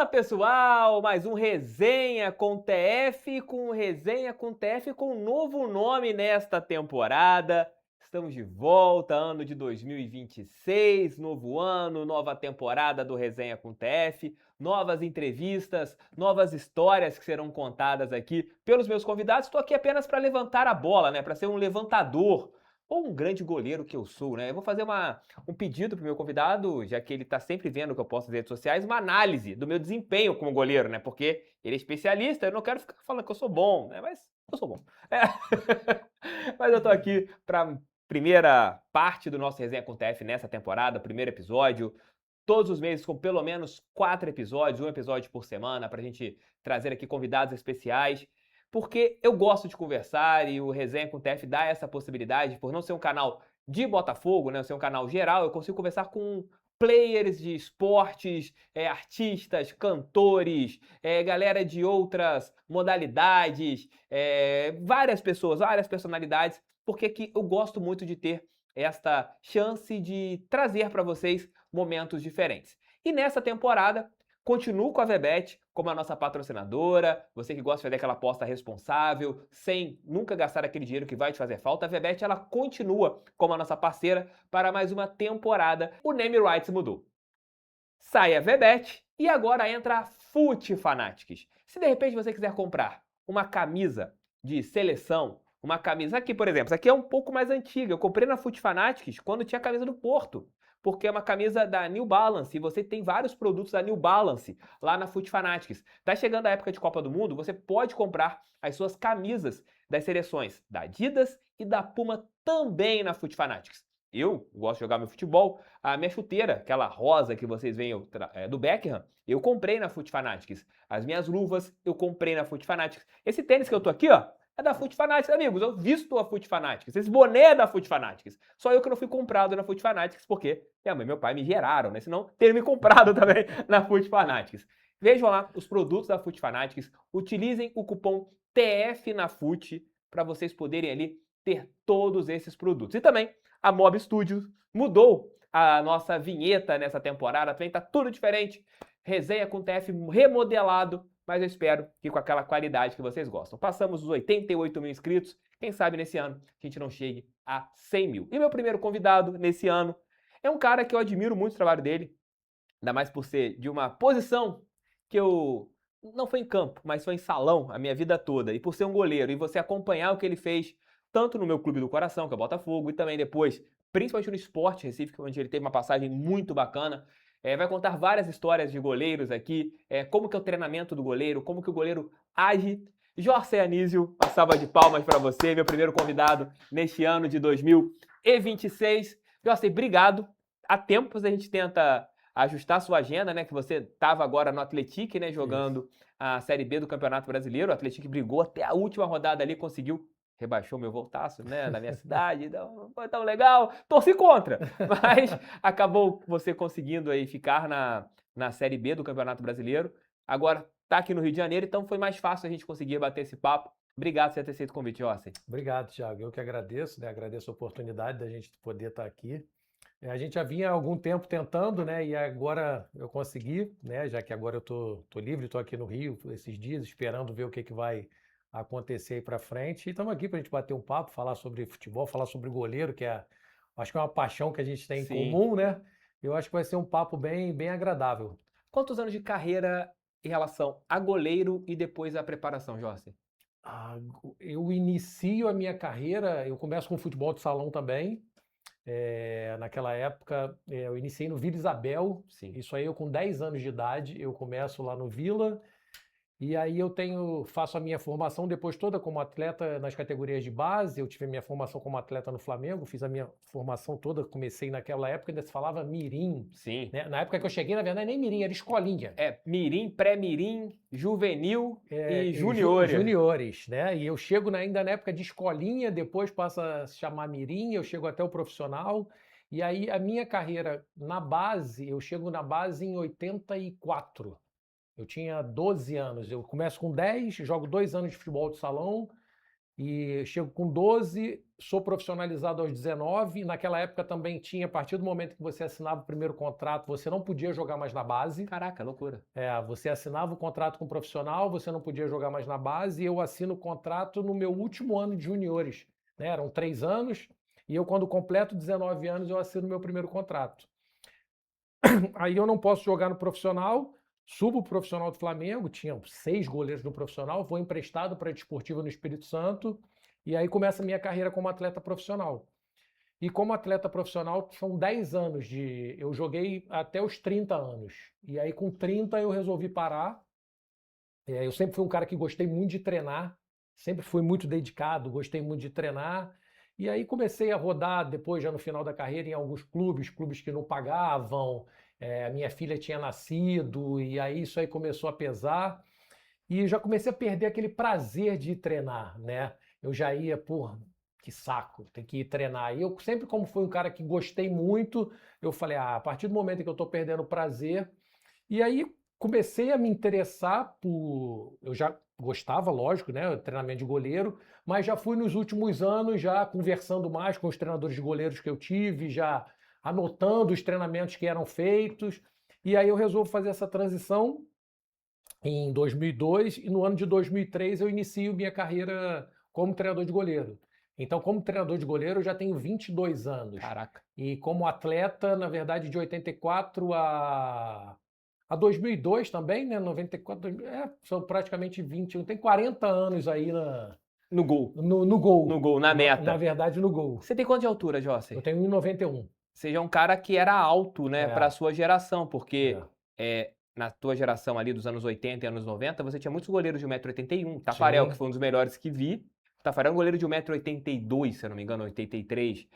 Fala pessoal, mais um Resenha com TF, com um novo nome nesta temporada. Estamos de volta, ano de 2026, novo ano, nova temporada do Resenha com TF, novas entrevistas, novas histórias que serão contadas aqui pelos meus convidados. Estou aqui apenas para levantar a bola, né? Para ser um levantador. Ou um grande goleiro que eu sou, né? Eu vou fazer um pedido pro meu convidado, já que ele tá sempre vendo o que eu posto nas redes sociais, uma análise do meu desempenho como goleiro, né? Porque ele é especialista, eu não quero ficar falando que eu sou bom, né? Mas eu sou bom. É. Mas eu tô aqui pra primeira parte do nosso Resenha com TF nessa temporada, primeiro episódio. Todos os meses com pelo menos 4 episódios, um episódio por semana, pra gente trazer aqui convidados especiais. Porque eu gosto de conversar e o Resenha com TF dá essa possibilidade, por não ser um canal de Botafogo, né, ser um canal geral, eu consigo conversar com players de esportes, artistas, cantores, galera de outras modalidades, várias pessoas, várias personalidades, porque que eu gosto muito de ter esta chance de trazer para vocês momentos diferentes. E nessa temporada, continuo com a Vebet como a nossa patrocinadora, você que gosta de fazer aquela aposta responsável, sem nunca gastar aquele dinheiro que vai te fazer falta, a Vebet ela continua como a nossa parceira para mais uma temporada. O Name Rights mudou. Sai a Vebet e agora entra a Fute Fanatics. Se de repente você quiser comprar uma camisa de seleção, uma camisa aqui, por exemplo, essa aqui é um pouco mais antiga. Eu comprei na Fute Fanatics quando tinha a camisa do Porto, porque é uma camisa da New Balance e você tem vários produtos da New Balance lá na Fute Fanatics. Tá chegando a época de Copa do Mundo, você pode comprar as suas camisas das seleções da Adidas e da Puma também na Fute Fanatics. Eu gosto de jogar meu futebol, a minha chuteira, aquela rosa que vocês veem do Beckham, eu comprei na Fute Fanatics. As minhas luvas eu comprei na Fute Fanatics. Esse tênis que eu tô aqui, ó, é da Fute Fanatics, amigos. Eu visto a Fute Fanatics. Esse boné é da Fute Fanatics. Só eu que não fui comprado na Fute Fanatics, porque minha mãe e meu pai me geraram, né? Senão teriam me comprado também na Fute Fanatics. Vejam lá os produtos da Fute Fanatics. Utilizem o cupom TF na Fute para vocês poderem ali ter todos esses produtos. E também a Mob Studios mudou a nossa vinheta nessa temporada, também tá tudo diferente. Resenha com TF remodelado, mas eu espero que com aquela qualidade que vocês gostam. Passamos os 88 mil inscritos, quem sabe nesse ano a gente não chegue a 100 mil. E meu primeiro convidado nesse ano é um cara que eu admiro muito o trabalho dele, ainda mais por ser de uma posição que eu não foi em campo, mas foi em salão a minha vida toda. E por ser um goleiro e você acompanhar o que ele fez, tanto no meu clube do coração, que é o Botafogo, e também depois, principalmente no Sport Recife, onde ele teve uma passagem muito bacana. Vai contar várias histórias de goleiros aqui, como que é o treinamento do goleiro, como que o goleiro age. Jorge Anísio, uma salva de palmas para você, meu primeiro convidado neste ano de 2026. Jorge, obrigado. Há tempos a gente tenta ajustar a sua agenda, né? Que você estava agora no Atlético, né? Jogando a Série B do Campeonato Brasileiro. O Atlético brigou até a última rodada ali, conseguiu, rebaixou meu voltaço, né? Na minha cidade, não foi tão legal. Torci contra, mas acabou você conseguindo aí ficar na Série B do Campeonato Brasileiro. Agora tá aqui no Rio de Janeiro, então foi mais fácil a gente conseguir bater esse papo. Obrigado por você ter aceito o convite, Rossi. Obrigado, Thiago. Eu que agradeço, né? Agradeço a oportunidade da gente poder estar aqui. A gente já vinha há algum tempo tentando, né? E agora eu consegui, né? Já que agora eu tô livre, estou aqui no Rio esses dias, esperando ver o que vai acontecer aí para frente. E estamos aqui para a gente bater um papo, falar sobre futebol, falar sobre goleiro, acho que é uma paixão que a gente tem em Sim. comum, né? Eu acho que vai ser um papo bem agradável. Quantos anos de carreira em relação a goleiro e depois a preparação, Jorge? Eu inicio a minha carreira, eu começo com futebol de salão também. Naquela época, eu iniciei no Vila Isabel. Sim. Isso aí eu com 10 anos de idade, eu começo lá no Vila. E aí faço a minha formação depois toda como atleta nas categorias de base. Eu tive a minha formação como atleta no Flamengo, fiz a minha formação toda, comecei naquela época, ainda se falava mirim. Sim. Né? Na época que eu cheguei, na verdade, nem mirim, era escolinha. Mirim, pré-mirim, juvenil e juniores. Juniores, né? E eu chego ainda na época de escolinha, depois passa a se chamar mirim, eu chego até o profissional. E aí a minha carreira na base, eu chego na base em 84. Eu tinha 12 anos. Eu começo com 10, jogo 2 anos de futebol de salão. e chego com 12, sou profissionalizado aos 19. Naquela época também tinha, a partir do momento que você assinava o primeiro contrato, você não podia jogar mais na base. Caraca, loucura. Você assinava o contrato com o profissional, você não podia jogar mais na base, e eu assino o contrato no meu último ano de juniores, né? Eram 3 anos, e eu, quando completo 19 anos, eu assino o meu primeiro contrato. Aí eu não posso jogar no profissional, subo pro profissional do Flamengo, tinha 6 goleiros no profissional, vou emprestado para a Desportiva no Espírito Santo, e aí começa a minha carreira como atleta profissional. E como atleta profissional, são 10 anos de... Eu joguei até os 30 anos. E aí, com 30, eu resolvi parar. Eu sempre fui um cara que gostei muito de treinar, sempre fui muito dedicado, gostei muito de treinar. E aí comecei a rodar depois, já no final da carreira, em alguns clubes que não pagavam. A minha filha tinha nascido, e aí isso aí começou a pesar. E já comecei a perder aquele prazer de ir treinar, né? Eu já ia, pô, que saco, tem que ir treinar. E eu sempre, como fui um cara que gostei muito, eu falei, a partir do momento em que eu tô perdendo o prazer. E aí comecei a me interessar por... Eu já gostava, lógico, né? Treinamento de goleiro, mas já fui nos últimos anos já conversando mais com os treinadores de goleiros que eu tive, já anotando os treinamentos que eram feitos. E aí eu resolvo fazer essa transição em 2002, e no ano de 2003 eu inicio minha carreira como treinador de goleiro. Então, como treinador de goleiro, eu já tenho 22 anos. Caraca. E como atleta, na verdade, de 84 a 2002 também, né? 94, são praticamente 21, tem 40 anos aí No gol. no gol. No gol, na meta. Na verdade, no gol. Você tem quanto de altura, Jossi? Eu tenho 1,91. Seja um cara que era alto, né, para a sua geração, porque na tua geração ali dos anos 80 e anos 90, você tinha muitos goleiros de 1,81m. Tafarel, que foi um dos melhores que vi. Tafarel é um goleiro de 1,82m, se eu não me engano, 83.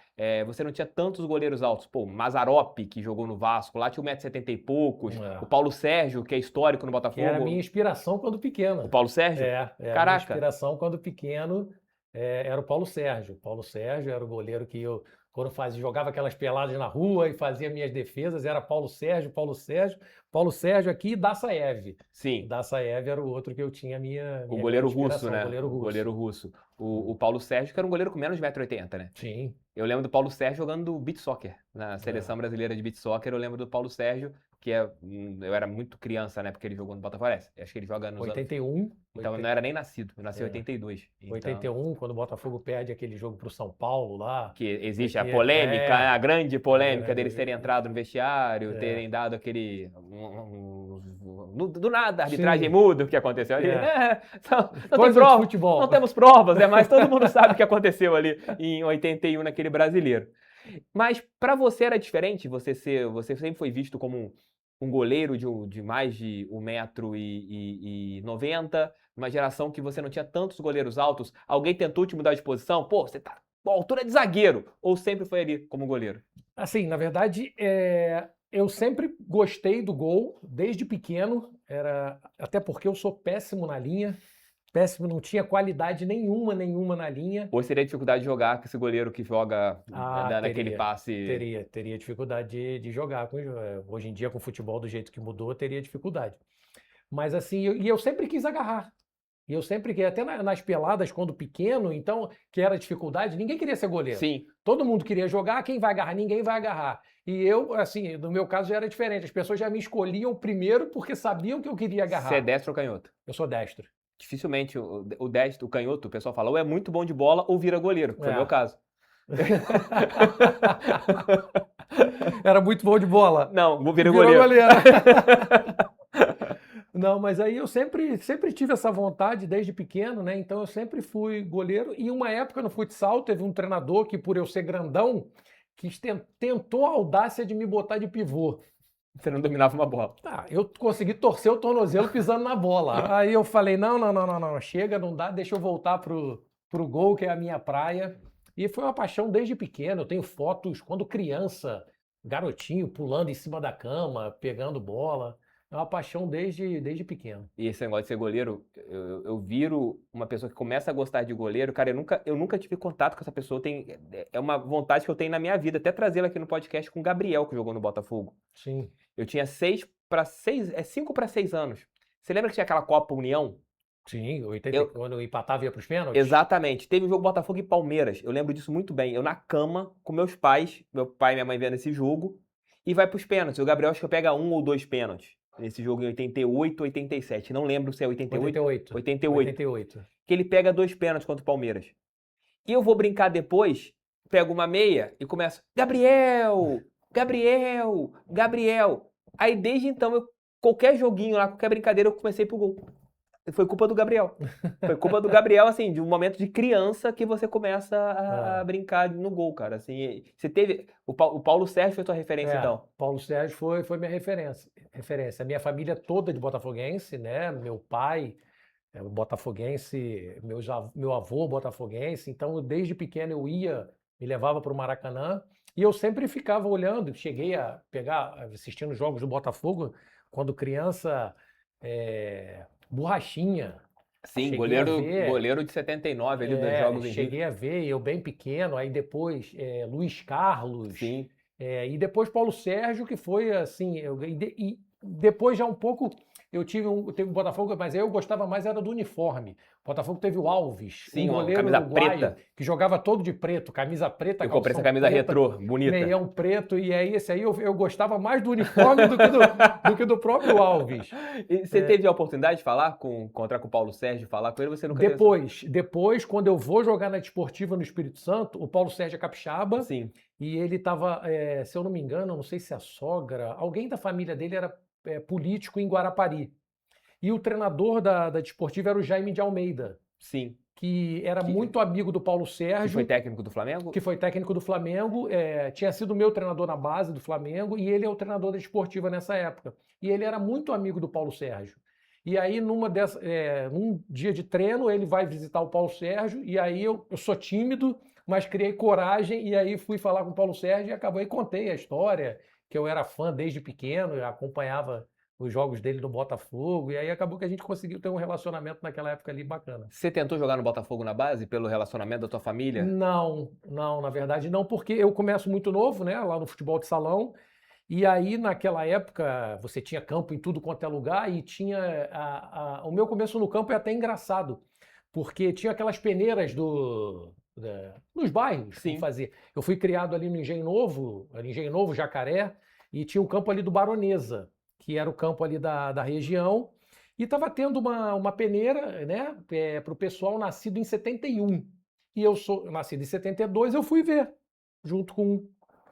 Você não tinha tantos goleiros altos. Pô, Mazzaropi, que jogou no Vasco, lá tinha 1,70m e poucos. O Paulo Sérgio, que é histórico no Botafogo. Que era a minha inspiração quando pequeno. O Paulo Sérgio? Caraca. A minha inspiração quando pequeno era o Paulo Sérgio. O Paulo Sérgio era o goleiro que eu, quando jogava aquelas peladas na rua e fazia minhas defesas, era Paulo Sérgio aqui e Dassaev. Sim. Dassaev era o outro que eu tinha o goleiro russo, né? O goleiro russo. O Paulo Sérgio, que era um goleiro com menos de 1,80m, né? Sim. Eu lembro do Paulo Sérgio jogando beach soccer, na seleção brasileira de beach soccer. Eu lembro do Paulo Sérgio, que eu era muito criança, né? Porque ele jogou no Botafogo. Acho que ele joga nos 81. Então eu não era nem nascido, eu nasci em 82. Então... 81, quando o Botafogo perde aquele jogo pro São Paulo lá. Que existe a polêmica, a grande polêmica deles terem entrado no vestiário, terem dado aquele... do nada, arbitragem muda o que aconteceu ali. Não tem prova, futebol. Não temos provas, mas todo mundo sabe o que aconteceu ali em 81 naquele brasileiro. Mas para você era diferente? Você sempre foi visto como um goleiro de mais de 1,90m, uma geração que você não tinha tantos goleiros altos. Alguém tentou te mudar de posição? Pô, você tá com altura de zagueiro. Ou sempre foi ali como goleiro? Assim, na verdade, eu sempre gostei do gol, desde pequeno. Até porque eu sou péssimo na linha. Péssimo, não tinha qualidade nenhuma na linha. Ou seria dificuldade de jogar com esse goleiro que joga naquele passe? Teria dificuldade de jogar. Hoje em dia, com o futebol do jeito que mudou, eu teria dificuldade. Mas assim, eu sempre quis agarrar. E eu sempre quis, até nas peladas, quando pequeno, então, que era dificuldade, ninguém queria ser goleiro. Sim. Todo mundo queria jogar, quem vai agarrar? Ninguém vai agarrar. E eu, assim, no meu caso já era diferente. As pessoas já me escolhiam primeiro porque sabiam que eu queria agarrar. Você é destro ou canhoto? Eu sou destro. Dificilmente o destro, o canhoto, o pessoal fala, ou é muito bom de bola ou vira goleiro, que foi o meu caso. Era muito bom de bola. Não, virou goleiro. Não, mas aí eu sempre tive essa vontade desde pequeno, né? Então eu sempre fui goleiro. E uma época no futsal teve um treinador que, por eu ser grandão, tentou a audácia de me botar de pivô. Você não dominava uma bola. Eu consegui torcer o tornozelo pisando na bola. Aí eu falei, não, chega, não dá, deixa eu voltar pro gol, que é a minha praia. E foi uma paixão desde pequeno. Eu tenho fotos quando criança, garotinho, pulando em cima da cama, pegando bola. É uma paixão desde pequeno. E esse negócio de ser goleiro, eu viro uma pessoa que começa a gostar de goleiro. Cara, eu nunca tive contato com essa pessoa. É uma vontade que eu tenho na minha vida. Até trazê-la aqui no podcast com o Gabriel, que jogou no Botafogo. Sim. Eu tinha 5 para 6 anos. Você lembra que tinha aquela Copa União? Sim, 80, Eu, quando empatava ia para os pênaltis. exatamente. Teve um jogo Botafogo e Palmeiras. Eu lembro disso muito bem. Eu na cama com meus pais, meu pai e minha mãe vendo esse jogo, e vai pros pênaltis. O Gabriel acho que pega 1 ou 2 pênaltis nesse jogo em 88, 87. Não lembro se é 88, 88. 88. 88. Que ele pega 2 pênaltis contra o Palmeiras. E eu vou brincar depois, pego uma meia e começo, Gabriel, Gabriel, Gabriel. Aí desde então, qualquer joguinho lá, qualquer brincadeira, eu comecei pro gol. Foi culpa do Gabriel. Foi culpa do Gabriel, assim, de um momento de criança que você começa a brincar no gol, cara. Assim, você teve. O Paulo Sérgio foi tua referência, então. Paulo Sérgio foi minha referência. A minha família toda de botafoguense, né? Meu pai é botafoguense, meu avô botafoguense. Então, desde pequeno eu ia, me levava para o Maracanã e eu sempre ficava olhando. Cheguei a pegar, assistindo jogos do Botafogo, quando criança, Borrachinha. Sim, Cheguei a ver. goleiro de 79 ali dos Jogos em Rio. Cheguei a ver, eu bem pequeno, aí depois Luiz Carlos, Sim. e depois Paulo Sérgio, que foi assim, e depois já um pouco, teve um Botafogo, mas aí eu gostava mais era do uniforme. O Botafogo teve o Alves, Sim, um uma goleiro camisa uruguaio, preta. que jogava todo de preto, camisa preta, Eu comprei essa calção camisa preta, retrô, bonita. meião preto, e aí esse aí eu gostava mais do uniforme do que do próprio Alves. E você teve a oportunidade de falar encontrar com o Paulo Sérgio, falar com ele, você nunca teve? Depois, quando eu vou jogar na Desportiva no Espírito Santo, o Paulo Sérgio é capixaba. Sim. E ele estava, se eu não me engano, não sei se a sogra, alguém da família dele era político em Guarapari. E o treinador da Desportiva era o Jaime de Almeida. Sim. Que era muito amigo do Paulo Sérgio. Que foi técnico do Flamengo? Que foi técnico do Flamengo, tinha sido meu treinador na base do Flamengo e ele é o treinador da Desportiva nessa época. E ele era muito amigo do Paulo Sérgio. E aí, num dia de treino, ele vai visitar o Paulo Sérgio e aí eu sou tímido, mas criei coragem e aí fui falar com o Paulo Sérgio e acabei e contei a história, que eu era fã desde pequeno, eu acompanhava os jogos dele no Botafogo, e aí acabou que a gente conseguiu ter um relacionamento naquela época ali bacana. Você tentou jogar no Botafogo na base pelo relacionamento da tua família? Não, na verdade não, porque eu começo muito novo, né, lá no futebol de salão, e aí naquela época você tinha campo em tudo quanto é lugar e tinha o meu começo no campo é até engraçado, porque tinha aquelas peneiras nos bairros que fazia. Eu fui criado ali no Engenho Novo, Jacaré, e tinha o campo ali do Baronesa, que era o campo ali da região, e estava tendo uma peneira, né, para o pessoal nascido em 71. E eu sou nascido em 72, eu fui ver, junto com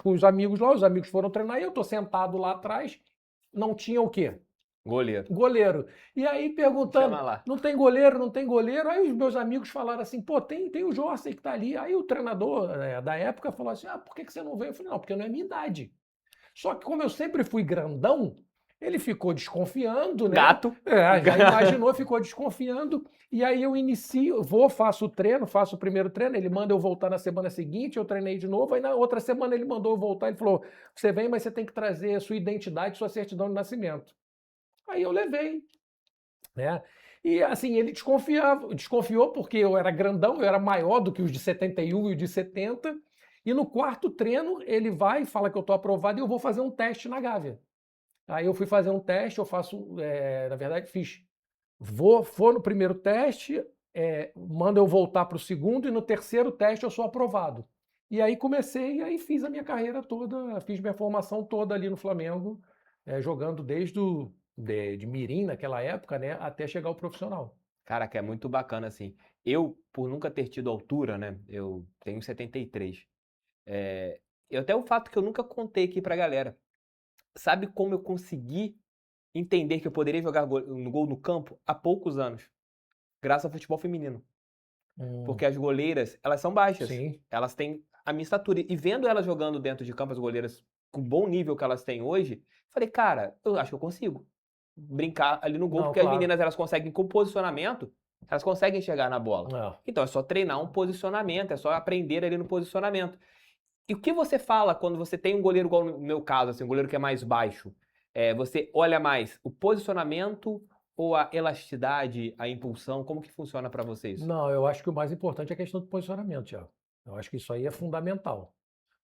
os amigos lá, os amigos foram treinar, e eu tô sentado lá atrás, não tinha o quê? Goleiro. E aí perguntando, não tem goleiro, não tem goleiro? Aí os meus amigos falaram assim, pô, tem o Jorge que tá ali. Aí o treinador da época falou assim, por que você não veio? Eu falei, não, porque não é minha idade. Só que como eu sempre fui grandão, ele ficou desconfiando, né? Gato. Já imaginou, ficou desconfiando. E aí eu inicio, faço o treino, faço o primeiro treino, ele manda eu voltar na semana seguinte, eu treinei de novo, aí na outra semana ele mandou eu voltar, ele falou, você vem, mas você tem que trazer a sua identidade, sua certidão de nascimento. Aí eu levei, né? E assim, ele desconfiou porque eu era grandão, eu era maior do que os de 71 e os de 70, e no quarto treino ele vai e fala que eu estou aprovado e eu vou fazer um teste na Gávea. Aí eu fui fazer um teste, eu faço, na verdade, vou no primeiro teste, manda eu voltar para o segundo, e no terceiro teste eu sou aprovado. E aí comecei, aí fiz a minha carreira toda, fiz minha formação toda ali no Flamengo, jogando de mirim naquela época, né, até chegar ao profissional. Cara, que é muito bacana, assim. Eu, por nunca ter tido altura, né, eu tenho 73. E até o fato que eu nunca contei aqui pra galera. Sabe como eu consegui entender que eu poderia jogar no gol no campo há poucos anos? Graças ao futebol feminino. Porque as goleiras, elas são baixas. Sim. Elas têm a minha estatura. E vendo elas jogando dentro de campo, as goleiras com o bom nível que elas têm hoje, falei, cara, eu acho que eu consigo brincar ali no gol, Não, porque claro. as meninas, elas conseguem, com posicionamento, elas conseguem chegar na bola. Então é só treinar um posicionamento, é só aprender ali no posicionamento. E o que você fala quando você tem um goleiro, igual no meu caso, assim, um goleiro que é mais baixo? Você olha mais o posicionamento ou a elasticidade, a impulsão? Como que funciona para vocês? Não, eu acho que o mais importante é a questão do posicionamento, Thiago. Eu acho que isso aí é fundamental.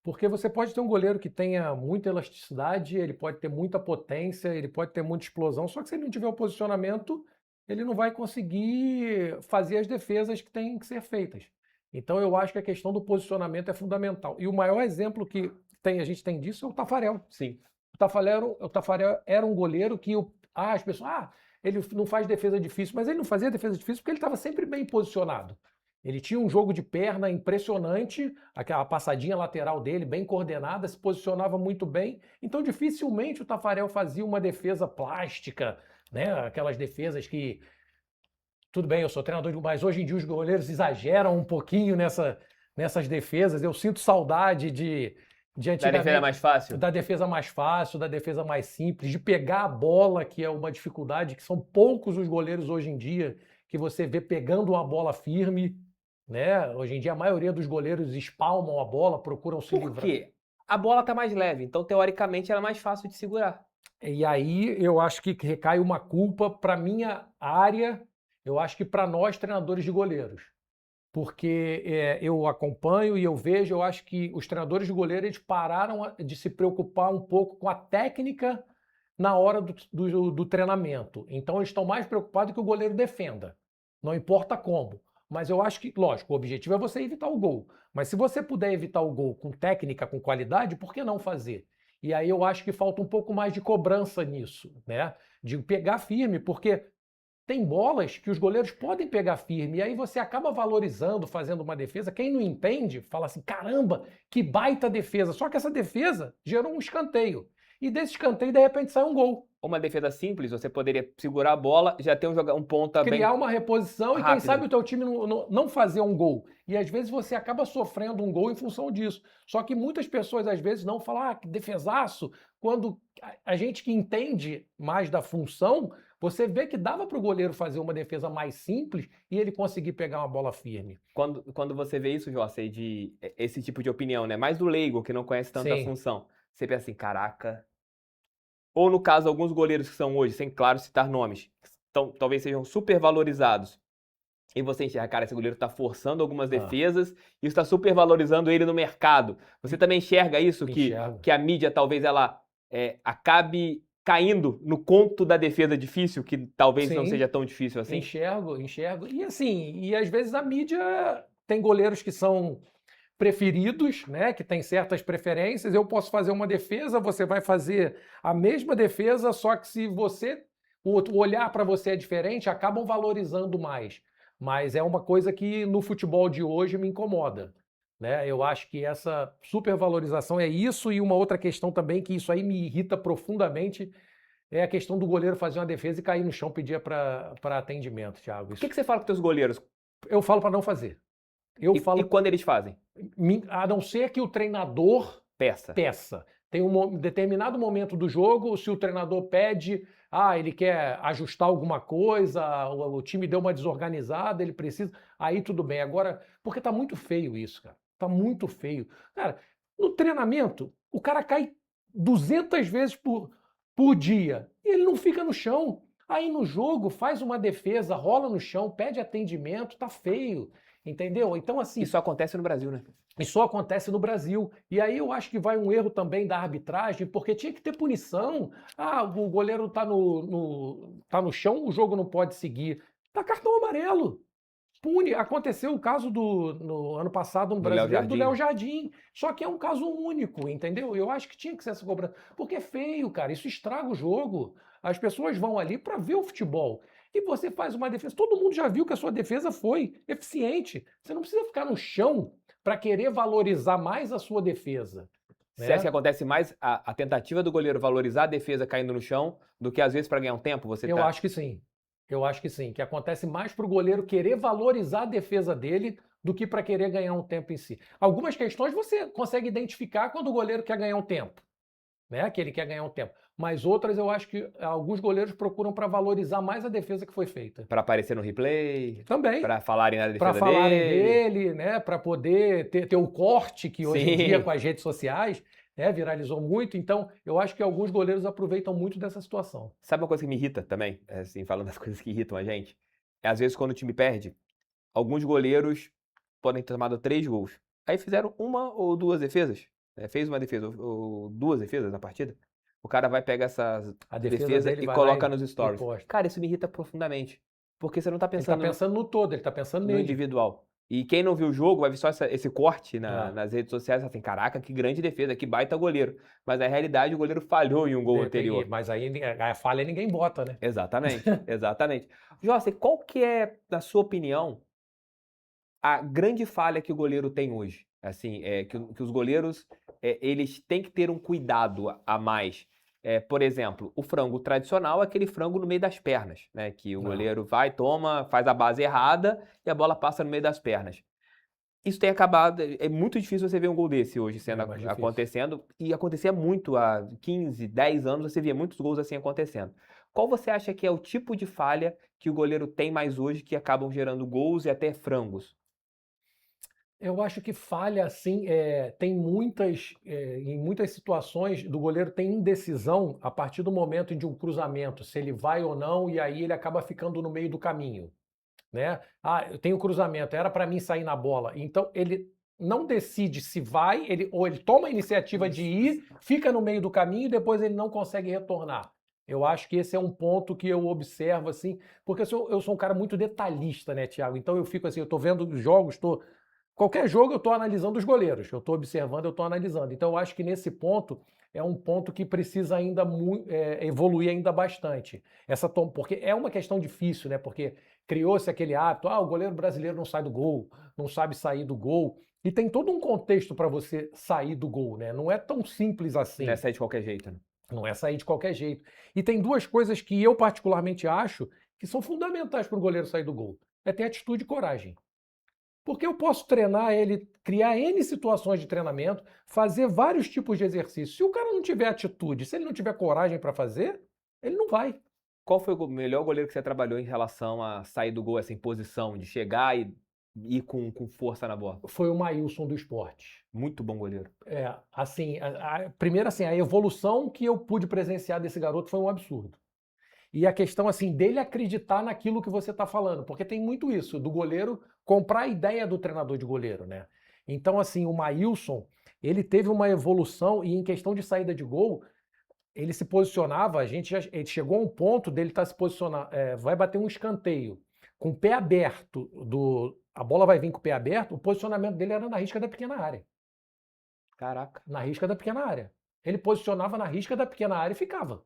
Porque você pode ter um goleiro que tenha muita elasticidade, ele pode ter muita potência, ele pode ter muita explosão, só que se ele não tiver o posicionamento, ele não vai conseguir fazer as defesas que têm que ser feitas. Então eu acho que a questão do posicionamento é fundamental. E o maior exemplo que a gente tem disso é o Taffarel. Sim. O Taffarel era um goleiro que as pessoas, ele não faz defesa difícil, mas ele não fazia defesa difícil porque ele estava sempre bem posicionado. Ele tinha um jogo de perna impressionante, aquela passadinha lateral dele, bem coordenada, se posicionava muito bem. Então, dificilmente o Taffarel fazia uma defesa plástica, né? Aquelas defesas que. Tudo bem, eu sou treinador, mas hoje em dia os goleiros exageram um pouquinho nessas defesas. Eu sinto saudade de Da antigamente. defesa mais fácil? Da defesa mais fácil, da defesa mais simples, de pegar a bola, que é uma dificuldade, que são poucos os goleiros hoje em dia que você vê pegando uma bola firme, né? Hoje em dia a maioria dos goleiros espalmam a bola, procuram se livrar. Por quê? A bola tá mais leve, então teoricamente ela é mais fácil de segurar. E aí eu acho que recai uma culpa para minha área, eu acho que para nós treinadores de goleiros. Porque eu acompanho e eu vejo, eu acho que os treinadores de goleiro eles pararam de se preocupar um pouco com a técnica na hora do treinamento. Então eles estão mais preocupados que o goleiro defenda, não importa como. Mas eu acho que, lógico, o objetivo é você evitar o gol. Mas se você puder evitar o gol com técnica, com qualidade, por que não fazer? E aí eu acho que falta um pouco mais de cobrança nisso, né? De pegar firme, porque tem bolas que os goleiros podem pegar firme, e aí você acaba valorizando, fazendo uma defesa. Quem não entende, fala assim, caramba, que baita defesa. Só que essa defesa gerou um escanteio. E desse escanteio, de repente, sai um gol. Uma defesa simples, você poderia segurar a bola, já ter um ponta bem Criar uma reposição e quem rápido. sabe o teu time não fazer um gol. E às vezes você acaba sofrendo um gol em função disso. Só que muitas pessoas às vezes não falam, que defesaço, quando a gente que entende mais da função, você vê que dava para o goleiro fazer uma defesa mais simples e ele conseguir pegar uma bola firme. Quando você vê isso, José, de esse tipo de opinião, né? Mais do leigo, que não conhece tanto a Sim. função. Você pensa assim, caraca. Ou no caso, alguns goleiros que são hoje, sem claro citar nomes, talvez sejam super valorizados. E você enxerga, cara, esse goleiro está forçando algumas defesas e está super valorizando ele no mercado. Você também enxerga isso? Que a mídia talvez ela acabe caindo no conto da defesa difícil, que talvez não seja tão difícil assim? Enxergo. E assim, e às vezes a mídia tem goleiros que são preferidos, né, que tem certas preferências. Eu posso fazer uma defesa, você vai fazer a mesma defesa, só que se o olhar para você é diferente, acabam valorizando mais. Mas é uma coisa que no futebol de hoje me incomoda, né? Eu acho que essa supervalorização é isso, e uma outra questão também que isso aí me irrita profundamente é a questão do goleiro fazer uma defesa e cair no chão pedir para atendimento, Thiago. O que você fala com os goleiros? Eu falo para não fazer. E quando eles fazem? A não ser que o treinador peça. Tem um determinado momento do jogo, se o treinador pede, ele quer ajustar alguma coisa, o time deu uma desorganizada, ele precisa, aí tudo bem. Agora, porque tá muito feio isso, cara. Tá muito feio. Cara, no treinamento, o cara cai 200 vezes por dia e ele não fica no chão. Aí no jogo, faz uma defesa, rola no chão, pede atendimento, tá feio. Entendeu? Então, assim. Isso acontece no Brasil, né? Isso acontece no Brasil. E aí eu acho que vai um erro também da arbitragem, porque tinha que ter punição. O goleiro tá no chão, o jogo não pode seguir. Dá cartão amarelo. Pune. Aconteceu o caso no ano passado no brasileiro do Léo Jardim. Só que é um caso único, entendeu? Eu acho que tinha que ser essa cobrança. Porque é feio, cara. Isso estraga o jogo. As pessoas vão ali para ver o futebol. E você faz uma defesa. Todo mundo já viu que a sua defesa foi eficiente. Você não precisa ficar no chão para querer valorizar mais a sua defesa. Você acha que acontece mais a tentativa do goleiro valorizar a defesa caindo no chão do que às vezes para ganhar um tempo? Eu acho que sim. Eu acho que sim. Que acontece mais para o goleiro querer valorizar a defesa dele do que para querer ganhar um tempo em si. Algumas questões você consegue identificar quando o goleiro quer ganhar um tempo, né? Que ele quer ganhar um tempo. Mas outras eu acho que alguns goleiros procuram para valorizar mais a defesa que foi feita. Para aparecer no replay? Também. Para falarem na defesa dele? Para falarem dele, né? Para poder ter o corte que hoje em dia com as redes sociais viralizou muito. Então, eu acho que alguns goleiros aproveitam muito dessa situação. Sabe uma coisa que me irrita também? Assim, falando das coisas que irritam a gente? Às vezes quando o time perde, alguns goleiros podem ter tomado 3 gols. Aí fizeram uma ou 2 defesas. Fez uma defesa ou 2 defesas na partida. O cara vai pegar essas defesas e coloca nos stories. Cara, isso me irrita profundamente. Porque você não tá Ele tá pensando pensando no todo, ele tá pensando no nele. individual. E quem não viu o jogo vai ver só esse corte É. nas redes sociais, assim, caraca, que grande defesa, que baita goleiro. Mas na realidade o goleiro falhou em um gol anterior. Mas aí a falha ninguém bota, né? Exatamente, exatamente. José, qual que é, na sua opinião, a grande falha que o goleiro tem hoje? Assim, que os goleiros, eles têm que ter um cuidado a mais. Por exemplo, o frango tradicional é aquele frango no meio das pernas, né? Que o Não. goleiro vai, toma, faz a base errada e a bola passa no meio das pernas. Isso tem acabado, é muito difícil você ver um gol desse hoje sendo É mais difícil. acontecendo, e acontecia muito há 15, 10 anos, você via muitos gols assim acontecendo. Qual você acha que é o tipo de falha que o goleiro tem mais hoje que acabam gerando gols e até frangos? Eu acho que falha assim, tem em muitas situações do goleiro tem indecisão a partir do momento de um cruzamento, se ele vai ou não, e aí ele acaba ficando no meio do caminho, né? Ah, eu tenho cruzamento, era para mim sair na bola. Então ele não decide se vai, ou ele toma a iniciativa de ir, fica no meio do caminho e depois ele não consegue retornar. Eu acho que esse é um ponto que eu observo assim, porque eu sou um cara muito detalhista, né, Thiago? Então eu fico assim, eu estou vendo os jogos, qualquer jogo eu estou analisando os goleiros, eu estou observando, eu estou analisando. Então eu acho que nesse ponto é um ponto que precisa ainda evoluir ainda bastante. Porque é uma questão difícil, né? Porque criou-se aquele hábito, o goleiro brasileiro não sai do gol, não sabe sair do gol. E tem todo um contexto para você sair do gol, né? Não é tão simples assim. Não é sair de qualquer jeito, né? Não é sair de qualquer jeito. E tem duas coisas que eu particularmente acho que são fundamentais para o goleiro sair do gol. É ter atitude e coragem. Porque eu posso treinar ele, criar N situações de treinamento, fazer vários tipos de exercícios. Se o cara não tiver atitude, se ele não tiver coragem para fazer, ele não vai. Qual foi o melhor goleiro que você trabalhou em relação a sair do gol, essa imposição de chegar e ir com força na bola? Foi o Maílson do Sport. Muito bom goleiro. Assim, primeiro assim, a evolução que eu pude presenciar desse garoto foi um absurdo. E a questão assim dele acreditar naquilo que você está falando, porque tem muito isso do goleiro comprar a ideia do treinador de goleiro, né? Então assim, o Maílson, ele teve uma evolução e em questão de saída de gol, ele se posicionava, ele chegou a um ponto dele estar se posicionando, vai bater um escanteio com o pé aberto, a bola vai vir com o pé aberto, o posicionamento dele era na risca da pequena área. Caraca. Na risca da pequena área. Ele posicionava na risca da pequena área e ficava.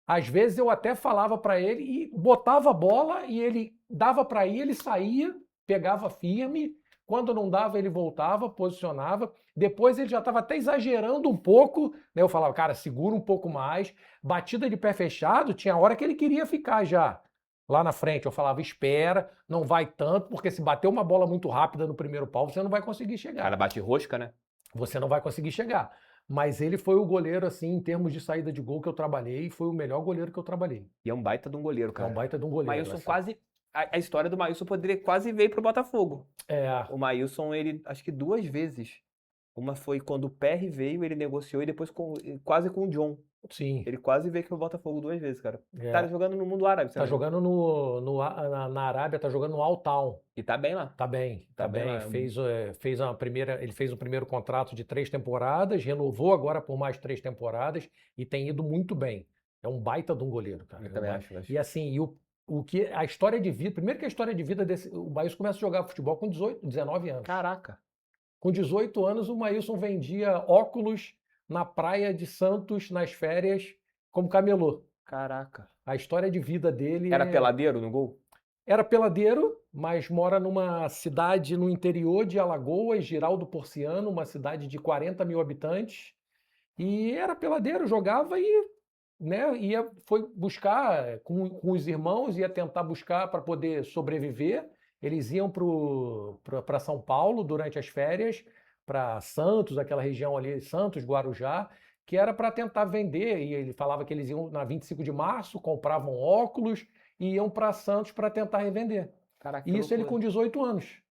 Às vezes eu até falava para ele e botava a bola e ele dava para ir, ele saía, pegava firme. Quando não dava, ele voltava, posicionava. Depois ele já estava até exagerando um pouco. Né? Eu falava, cara, segura um pouco mais. Batida de pé fechado, tinha hora que ele queria ficar já lá na frente. Eu falava, espera, não vai tanto, porque se bater uma bola muito rápida no primeiro pau, você não vai conseguir O chegar. cara bate rosca, né? Você não vai conseguir chegar. Mas ele foi o goleiro, assim, em termos de saída de gol que eu trabalhei, foi o melhor goleiro que eu trabalhei. E é um baita de um goleiro, cara. É um baita de um goleiro. Maílson assim. quase. A história do Maílson poderia quase veio pro Botafogo. É, O Maílson, ele acho que 2 vezes. Uma foi quando o PR veio, ele negociou, e depois quase com o John. sim. Ele quase veio pro Botafogo 2 vezes, cara. É. Tá jogando no mundo árabe, Tá jogando na Arábia, tá jogando no Al Taun. E tá bem lá. Tá bem, Tá tá bem bem. lá. Ele fez o primeiro contrato de 3 temporadas, renovou agora por mais 3 temporadas e tem ido muito bem. É um baita de um goleiro, cara. Eu também acho. E assim, a história de vida, primeiro que a história de vida o Maílson começa a jogar futebol com 19 anos. Caraca. Com 18 anos, o Maílson vendia óculos na praia de Santos, nas férias, como camelô. Caraca. A história de vida dele Era peladeiro no gol? Era peladeiro, mas mora numa cidade no interior de Alagoas, Giraldo Porciano, uma cidade de 40 mil habitantes. E era peladeiro, jogava e né, foi buscar com os irmãos, ia tentar buscar para poder sobreviver. Eles iam para São Paulo durante as férias, para Santos, aquela região ali, Santos, Guarujá, que era para tentar vender. E ele falava que eles iam na 25 de março, compravam óculos e iam para Santos para tentar revender. Caraca, E isso ele com 18 anos.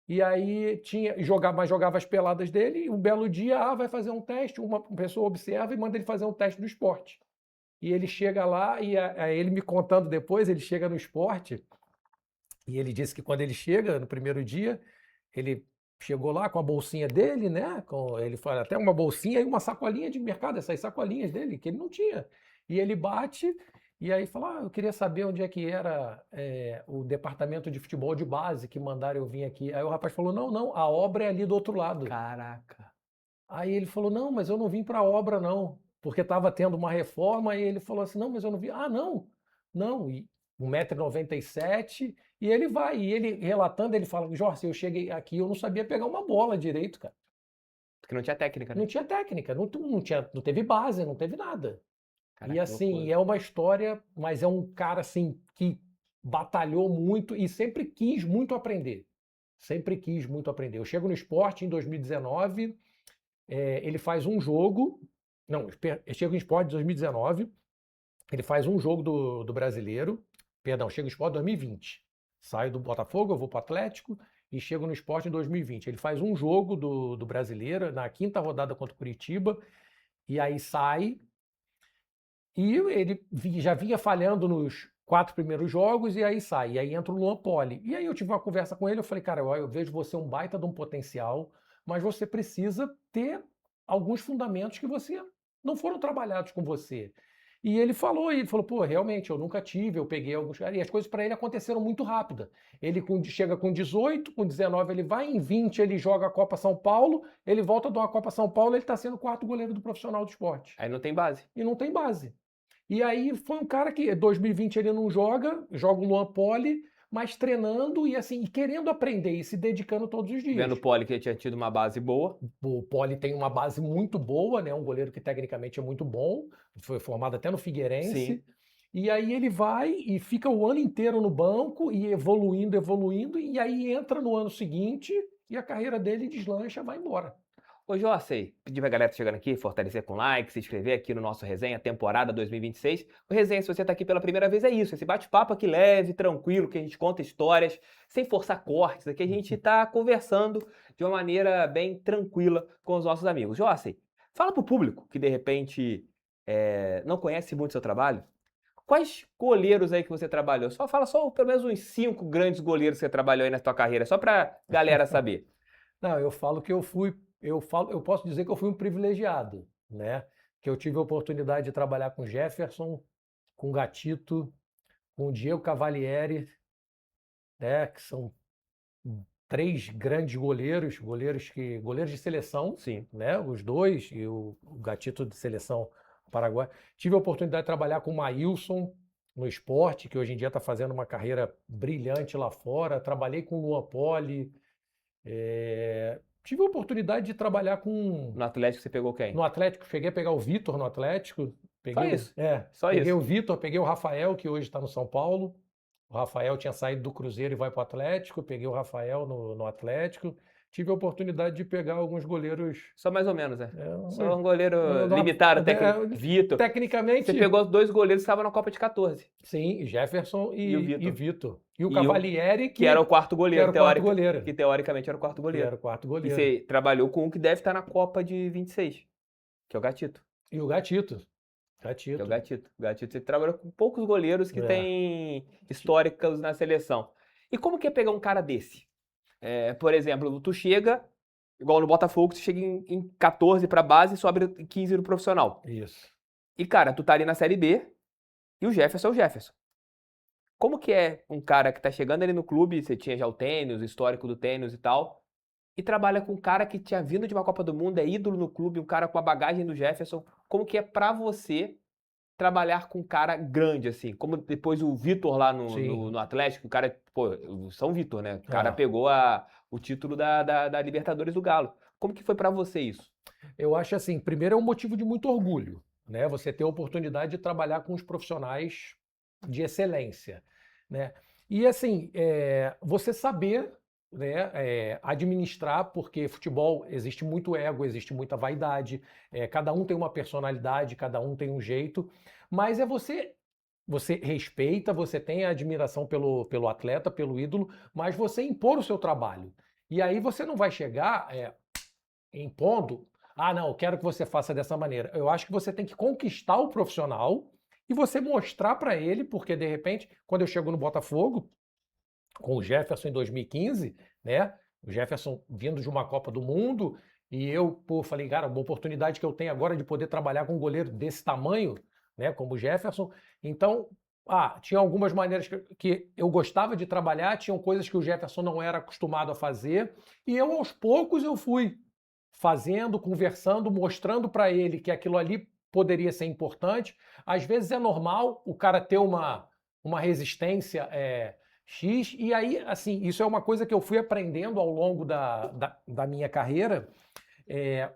E aí jogava as peladas dele, e um belo dia, vai fazer um teste, uma pessoa observa e manda ele fazer um teste do esporte. E ele chega lá, e ele me contando depois, ele chega no esporte, e ele disse que quando ele chega, no primeiro dia, ele chegou lá com a bolsinha dele, né? Ele fala até uma bolsinha e uma sacolinha de mercado, essas sacolinhas dele, que ele não tinha. E ele bate E aí falou, eu queria saber onde é que era o departamento de futebol de base que mandaram eu vir aqui. Aí o rapaz falou, não, a obra é ali do outro lado. Caraca. Aí ele falou, não, mas eu não vim para a obra não, porque estava tendo uma reforma, e ele falou assim, não, mas eu não vim. Ah, não, e 1,97 m, e ele vai, e ele relatando, ele fala, Jorge, eu cheguei aqui, eu não sabia pegar uma bola direito, cara. Porque não tinha técnica, né? Não tinha técnica, não teve base, não teve nada. Caraca, E que assim, loucura. é uma história, mas é um cara assim que batalhou muito e sempre quis muito aprender. Sempre quis muito aprender. Eu chego no esporte em 2019, ele faz um jogo. Não, eu chego no esporte em 2019, ele faz um jogo do brasileiro. Perdão, chego no esporte em 2020. Saio do Botafogo, eu vou para o Atlético e chego no esporte em 2020. Ele faz um jogo do brasileiro na quinta rodada contra o Curitiba, e aí sai. E ele já vinha falhando nos 4 primeiros jogos e aí sai. E aí entra o Luan Poli. E aí eu tive uma conversa com ele, eu falei, cara, eu vejo você um baita de um potencial, mas você precisa ter alguns fundamentos que você não foram trabalhados com você. E ele falou, pô, realmente, eu nunca tive, eu peguei alguns caras, e as coisas para ele aconteceram muito rápido. Ele chega com 18, com 19 ele vai, em 20 ele joga a Copa São Paulo, ele volta de uma Copa São Paulo, ele está sendo o quarto goleiro do profissional do esporte. Aí não tem base. E não tem base. E aí foi um cara que 2020 ele não joga o Luan Poli, mas treinando e assim, e querendo aprender e se dedicando todos os dias. Vendo o Poli que tinha tido uma base boa. O Poli tem uma base muito boa, né? Um goleiro que tecnicamente é muito bom, foi formado até no Figueirense. Sim. E aí ele vai e fica o ano inteiro no banco e evoluindo, e aí entra no ano seguinte e a carreira dele deslancha, vai embora. Ô, Jorsey, pedir pra galera que tá chegando aqui, fortalecer com like, se inscrever aqui no nosso Resenha, temporada 2026. O Resenha, se você tá aqui pela primeira vez, é isso, esse bate-papo aqui leve, tranquilo, que a gente conta histórias, sem forçar cortes, aqui a gente tá conversando de uma maneira bem tranquila com os nossos amigos. Jorsey, fala pro público que de repente não conhece muito seu trabalho, quais goleiros aí que você trabalhou? Fala pelo menos uns 5 grandes goleiros que você trabalhou aí na sua carreira, só pra galera saber. Não, eu falo que eu posso dizer que eu fui um privilegiado, né? Que eu tive a oportunidade de trabalhar com Jefferson, com Gatito, com Diego Cavalieri, né? Que são 3 grandes goleiros de seleção, Sim. né? Os dois e o Gatito de seleção paraguaia. Tive a oportunidade de trabalhar com o Maílson no esporte, que hoje em dia está fazendo uma carreira brilhante lá fora. Trabalhei com o Luan Poli. Tive a oportunidade de trabalhar com... No Atlético você pegou quem? No Atlético, cheguei a pegar o Vitor no Atlético. Peguei, Só isso? Só peguei isso. o Vitor, peguei o Rafael, que hoje está no São Paulo. O Rafael tinha saído do Cruzeiro e vai para o Atlético. Peguei o Rafael no Atlético. Tive a oportunidade de pegar alguns goleiros. Só mais ou menos, né? Só um goleiro limitado, Vitor. Tecnicamente. Você pegou 2 goleiros que estavam na Copa de 14. Sim, Jefferson e Vitor. E o Cavalieri, que era o quarto goleiro, que teoricamente era o quarto goleiro. Que era o quarto goleiro. E você trabalhou com um que deve estar na Copa de 26, que é o Gatito. E o Gatito. Que é o Gatito. O Gatito, você trabalhou com poucos goleiros que têm históricos na seleção. E como que é pegar um cara desse? Por exemplo, tu chega, igual no Botafogo, tu chega em 14 para base e sobe em 15 no profissional. Isso. E, cara, tu tá ali na Série B e o Jefferson é o Jefferson. Como que é um cara que tá chegando ali no clube, você tinha já o tênis, o histórico do tênis e tal, e trabalha com um cara que tinha vindo de uma Copa do Mundo, é ídolo no clube, um cara com a bagagem do Jefferson. Como que é pra você trabalhar com um cara grande, assim? Como depois o Vitor lá no Atlético, o cara, pô, o São Vitor, né? O cara pegou o título da Libertadores do Galo. Como que foi pra você isso? Eu acho assim, primeiro é um motivo de muito orgulho, né? Você ter a oportunidade de trabalhar com os profissionais de excelência, né? E assim, você saber, né, administrar, porque futebol existe muito ego, existe muita vaidade, cada um tem uma personalidade, cada um tem um jeito, mas você respeita, você tem a admiração pelo atleta, pelo ídolo, mas você impor o seu trabalho. E aí você não vai chegar impondo, não, eu quero que você faça dessa maneira. Eu acho que você tem que conquistar o profissional e você mostrar para ele, porque de repente, quando eu chego no Botafogo, com o Jefferson em 2015, né? O Jefferson vindo de uma Copa do Mundo, e eu falei, cara, uma oportunidade que eu tenho agora de poder trabalhar com um goleiro desse tamanho, né, como o Jefferson. Então, tinha algumas maneiras que eu gostava de trabalhar, tinham coisas que o Jefferson não era acostumado a fazer, e eu, aos poucos, eu fui fazendo, conversando, mostrando para ele que aquilo ali poderia ser importante. Às vezes é normal o cara ter uma resistência X, e aí, assim, isso é uma coisa que eu fui aprendendo ao longo da minha carreira,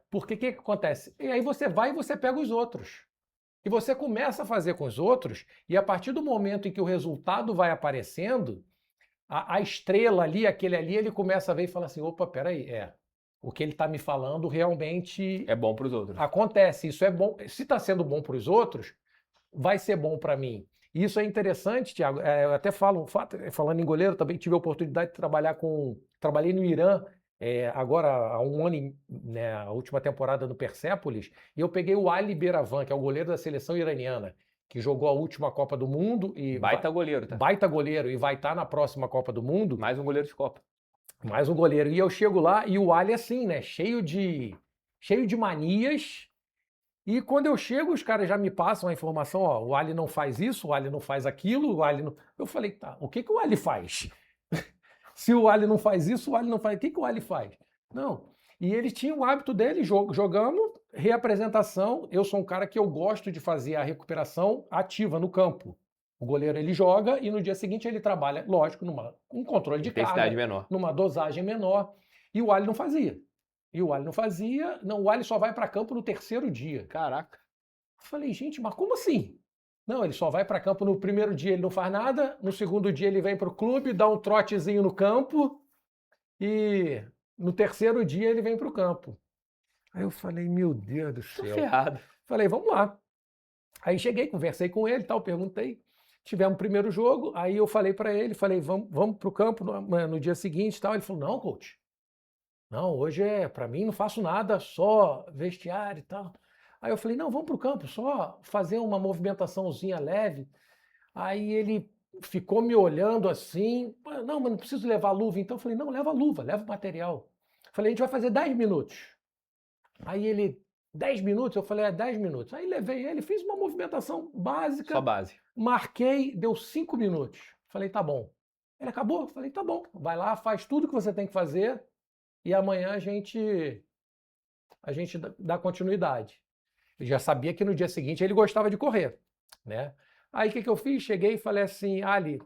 porque o que acontece? E aí você vai e você pega os outros. E você começa a fazer com os outros, e a partir do momento em que o resultado vai aparecendo, a estrela ali, aquele ali, ele começa a ver e fala assim: opa, peraí, o que ele está me falando realmente É bom para os outros. acontece. Isso é bom. Se está sendo bom para os outros, vai ser bom para mim. E isso é interessante, Thiago. Eu até falo, falando em goleiro, também tive a oportunidade de trabalhar trabalhei no Irã, agora há um ano, né, a última temporada no Persépolis, e eu peguei o Ali Beravan, que é o goleiro da seleção iraniana, que jogou a última Copa do Mundo e Baita goleiro, tá? baita goleiro, e vai estar na próxima Copa do Mundo. Mais um goleiro de Copa. Mais um goleiro. E eu chego lá e o Ali assim, né, cheio de manias. E quando eu chego, os caras já me passam a informação, ó, o Ali não faz isso, o Ali não faz aquilo, o Ali não... Eu falei, tá, o que o Ali faz? Se o Ali não faz isso, o Ali não faz... O que o Ali faz? Não. E ele tinha o hábito dele, jogamos, reapresentação. Eu sou um cara que eu gosto de fazer a recuperação ativa no campo. O goleiro, ele joga e no dia seguinte ele trabalha, lógico, um controle de Intensidade carga, menor. numa dosagem menor. E o Ali não fazia. Não, o Ali só vai para campo no terceiro dia. Caraca. Eu falei, gente, mas como assim? Não, ele só vai para campo no primeiro dia, ele não faz nada, no segundo dia ele vem para o clube, dá um trotezinho no campo e no terceiro dia ele vem para o campo. Aí eu falei, meu Deus do céu. Ferrado. Falei, vamos lá. Aí cheguei, conversei com ele, tal, perguntei. Tivemos o primeiro jogo, aí eu falei para ele, vamos para o campo no dia seguinte, tal. Ele falou, não, coach. Não, hoje para mim não faço nada, só vestiário e tal. Aí eu falei, não, vamos para o campo, só fazer uma movimentaçãozinha leve. Aí ele ficou me olhando assim, não, mas não preciso levar luva. Então eu falei, não, leva luva, leva o material. Eu falei, a gente vai fazer 10 minutos. Aí ele, 10 minutos? Eu falei, 10 minutos. Aí levei ele, fiz uma movimentação básica. Só base. Marquei, deu 5 minutos. Falei, tá bom. Ele acabou? Falei, tá bom, vai lá, faz tudo que você tem que fazer. E amanhã a gente dá continuidade. Eu já sabia que no dia seguinte ele gostava de correr, né? Aí o que eu fiz? Cheguei e falei assim, Ali,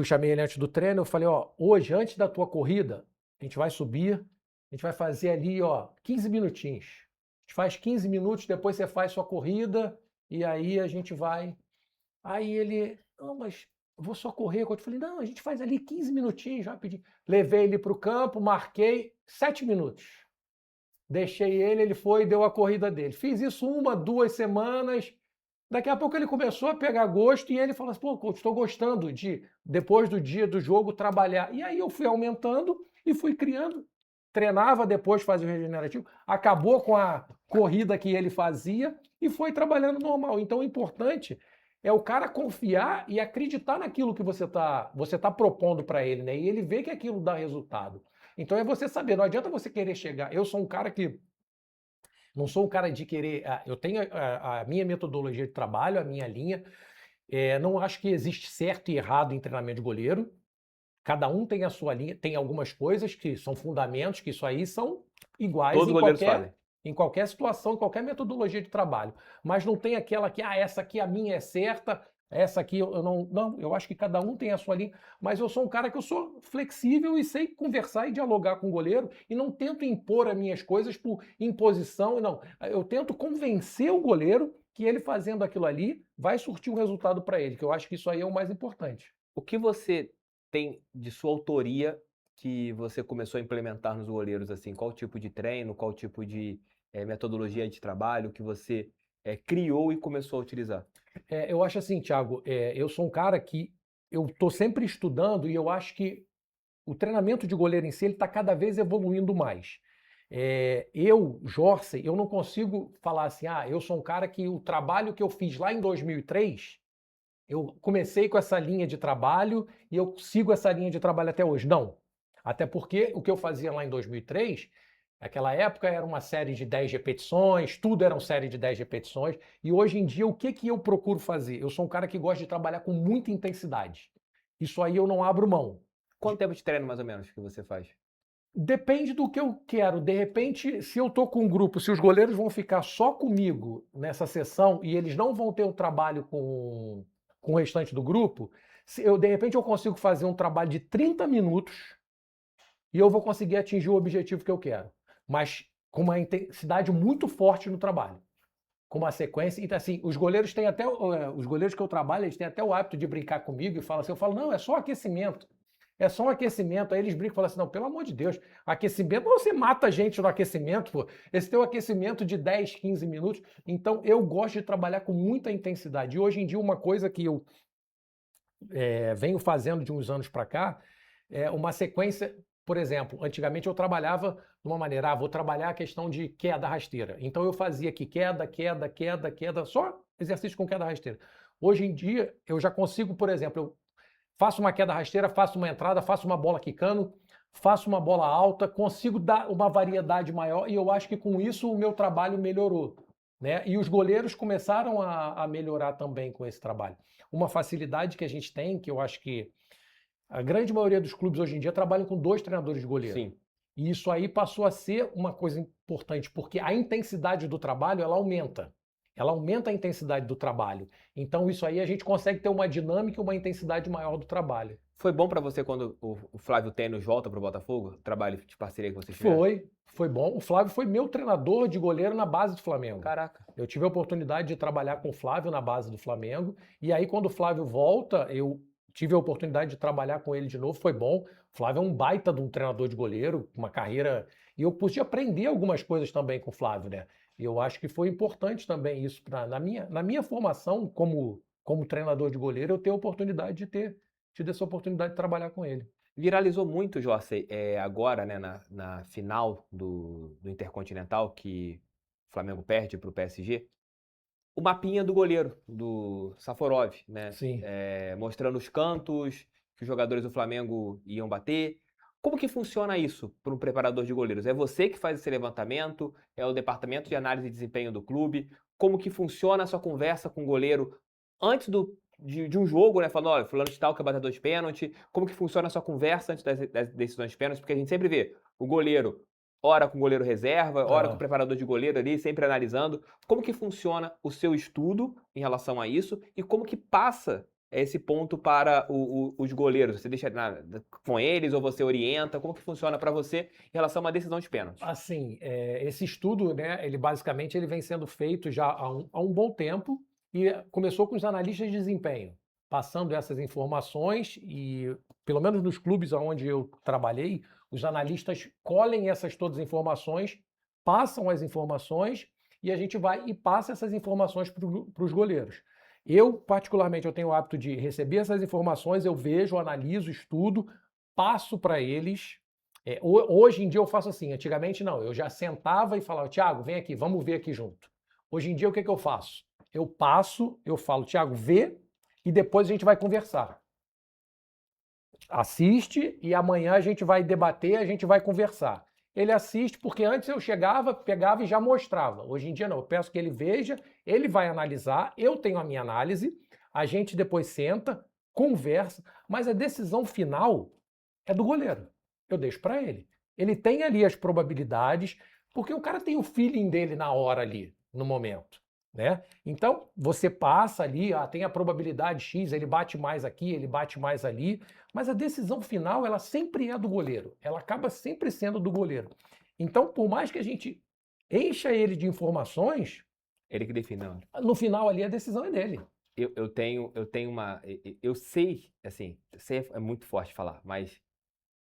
chamei ele antes do treino, eu falei, ó, hoje, antes da tua corrida, a gente vai subir, a gente vai fazer ali, ó, 15 minutinhos. A gente faz 15 minutos, depois você faz sua corrida e aí a gente vai. Aí ele, não, mas eu vou só correr. Eu falei, não, a gente faz ali 15 minutinhos, rapidinho. Levei ele para o campo, marquei 7 minutos. Deixei ele foi e deu a corrida dele. Fiz isso 1, 2 semanas. Daqui a pouco ele começou a pegar gosto e ele falou assim, pô, coach, estou gostando de, depois do dia do jogo, trabalhar. E aí eu fui aumentando e fui criando. Treinava, depois fazia o regenerativo. Acabou com a corrida que ele fazia e foi trabalhando normal. Então o importante é o cara confiar e acreditar naquilo que você tá propondo para ele, né? E ele vê que aquilo dá resultado. Então é você saber, não adianta você querer chegar. Eu sou um cara que não sou um cara de querer. Eu tenho a minha metodologia de trabalho, a minha linha. Não acho que existe certo e errado em treinamento de goleiro. Cada um tem a sua linha, tem algumas coisas que são fundamentos, que isso aí são iguais Todos os goleiros fazem. em qualquer situação, em qualquer metodologia de trabalho. Mas não tem aquela que, essa aqui a minha é certa, essa aqui eu não. Não, eu acho que cada um tem a sua linha. Mas eu sou um cara que eu sou flexível e sei conversar e dialogar com o goleiro e não tento impor as minhas coisas por imposição. Não, eu tento convencer o goleiro que ele fazendo aquilo ali vai surtir um resultado para ele, que eu acho que isso aí é o mais importante. O que você tem de sua autoria que você começou a implementar nos goleiros, assim? Qual tipo de treino, qual tipo de metodologia de trabalho que você criou e começou a utilizar? Eu acho assim, Thiago, eu sou um cara que eu estou sempre estudando e eu acho que o treinamento de goleiro em si está cada vez evoluindo mais. Jorsey, eu não consigo falar assim, eu sou um cara que o trabalho que eu fiz lá em 2003, eu comecei com essa linha de trabalho e eu sigo essa linha de trabalho até hoje. Não. Até porque o que eu fazia lá em 2003 Aquela época era uma série de 10 repetições, tudo era uma série de 10 repetições. E hoje em dia, o que que eu procuro fazer? Eu sou um cara que gosta de trabalhar com muita intensidade. Isso aí eu não abro mão. Quanto tempo de treino, mais ou menos, que você faz? Depende do que eu quero. De repente, se eu estou com um grupo, se os goleiros vão ficar só comigo nessa sessão e eles não vão ter o trabalho com o restante do grupo, de repente eu consigo fazer um trabalho de 30 minutos e eu vou conseguir atingir o objetivo que eu quero. Mas com uma intensidade muito forte no trabalho. Com uma sequência. Então, assim, os goleiros têm até. Os goleiros que eu trabalho, eles têm até o hábito de brincar comigo e falam assim: eu falo, não, é só aquecimento. É só um aquecimento. Aí eles brincam e falam assim: não, pelo amor de Deus, aquecimento, você mata a gente no aquecimento, pô. Esse teu aquecimento de 10, 15 minutos. Então, eu gosto de trabalhar com muita intensidade. E hoje em dia, uma coisa que eu venho fazendo de uns anos para cá é uma sequência. Por exemplo, antigamente eu trabalhava de uma maneira, vou trabalhar a questão de queda rasteira. Então eu fazia aqui queda, queda, queda, queda, só exercício com queda rasteira. Hoje em dia eu já consigo, por exemplo, eu faço uma queda rasteira, faço uma entrada, faço uma bola quicando, faço uma bola alta, consigo dar uma variedade maior e eu acho que com isso o meu trabalho melhorou. Né? E os goleiros começaram a melhorar também com esse trabalho. Uma facilidade que a gente tem, que eu acho que a grande maioria dos clubes hoje em dia trabalham com 2 treinadores de goleiro. Sim. E isso aí passou a ser uma coisa importante, porque a intensidade do trabalho, ela aumenta. Ela aumenta a intensidade do trabalho. Então, isso aí a gente consegue ter uma dinâmica e uma intensidade maior do trabalho. Foi bom pra você quando o Flávio Tênis volta pro Botafogo? O trabalho de parceria que vocês tiveram? Foi bom. O Flávio foi meu treinador de goleiro na base do Flamengo. Caraca. Eu tive a oportunidade de trabalhar com o Flávio na base do Flamengo. E aí, quando o Flávio volta, eu tive a oportunidade de trabalhar com ele de novo, foi bom. O Flávio é um baita de um treinador de goleiro, uma carreira. E eu pude aprender algumas coisas também com o Flávio, né? E eu acho que foi importante também isso na minha formação como treinador de goleiro, eu ter a oportunidade de ter tido essa oportunidade de trabalhar com ele. Viralizou muito, Jossei, agora, né, na final do Intercontinental, que o Flamengo perde pro PSG, o mapinha do goleiro, do Saforov, né? Sim. Mostrando os cantos que os jogadores do Flamengo iam bater. Como que funciona isso para um preparador de goleiros? É você que faz esse levantamento? É o departamento de análise de desempenho do clube? Como que funciona a sua conversa com o goleiro antes de um jogo, né? Falando, olha, fulano de tal que é batedor de pênalti. Como que funciona a sua conversa antes das decisões de pênalti? Porque a gente sempre vê o goleiro, ora com o goleiro reserva, ora com o preparador de goleiro ali, sempre analisando. Como que funciona o seu estudo em relação a isso e como que passa esse ponto para os goleiros? Você deixa com eles ou você orienta? Como que funciona para você em relação a uma decisão de pênalti? Assim, esse estudo, né, ele basicamente ele vem sendo feito já há um bom tempo e começou com os analistas de desempenho, passando essas informações e, pelo menos nos clubes onde eu trabalhei, os analistas colhem essas todas as informações, passam as informações e a gente vai e passa essas informações para os goleiros. Eu, particularmente, eu tenho o hábito de receber essas informações, eu vejo, analiso, estudo, passo para eles. Hoje em dia eu faço assim, antigamente não, eu já sentava e falava, Thiago, vem aqui, vamos ver aqui junto. Hoje em dia o que eu faço? Eu passo, eu falo, Thiago, vê e depois a gente vai conversar. Assiste e amanhã a gente vai debater, a gente vai conversar. Ele assiste porque antes eu chegava, pegava e já mostrava. Hoje em dia não, eu peço que ele veja, ele vai analisar, eu tenho a minha análise, a gente depois senta, conversa, mas a decisão final é do goleiro. Eu deixo para ele. Ele tem ali as probabilidades, porque o cara tem o feeling dele na hora ali, no momento. Né? Então, você passa ali, tem a probabilidade X, ele bate mais aqui, ele bate mais ali, mas a decisão final, ela sempre é do goleiro. Ela acaba sempre sendo do goleiro. Então, por mais que a gente encha ele de informações, ele que define, não. No final ali a decisão é dele. Eu tenho uma... Eu sei, assim, sei é muito forte falar, mas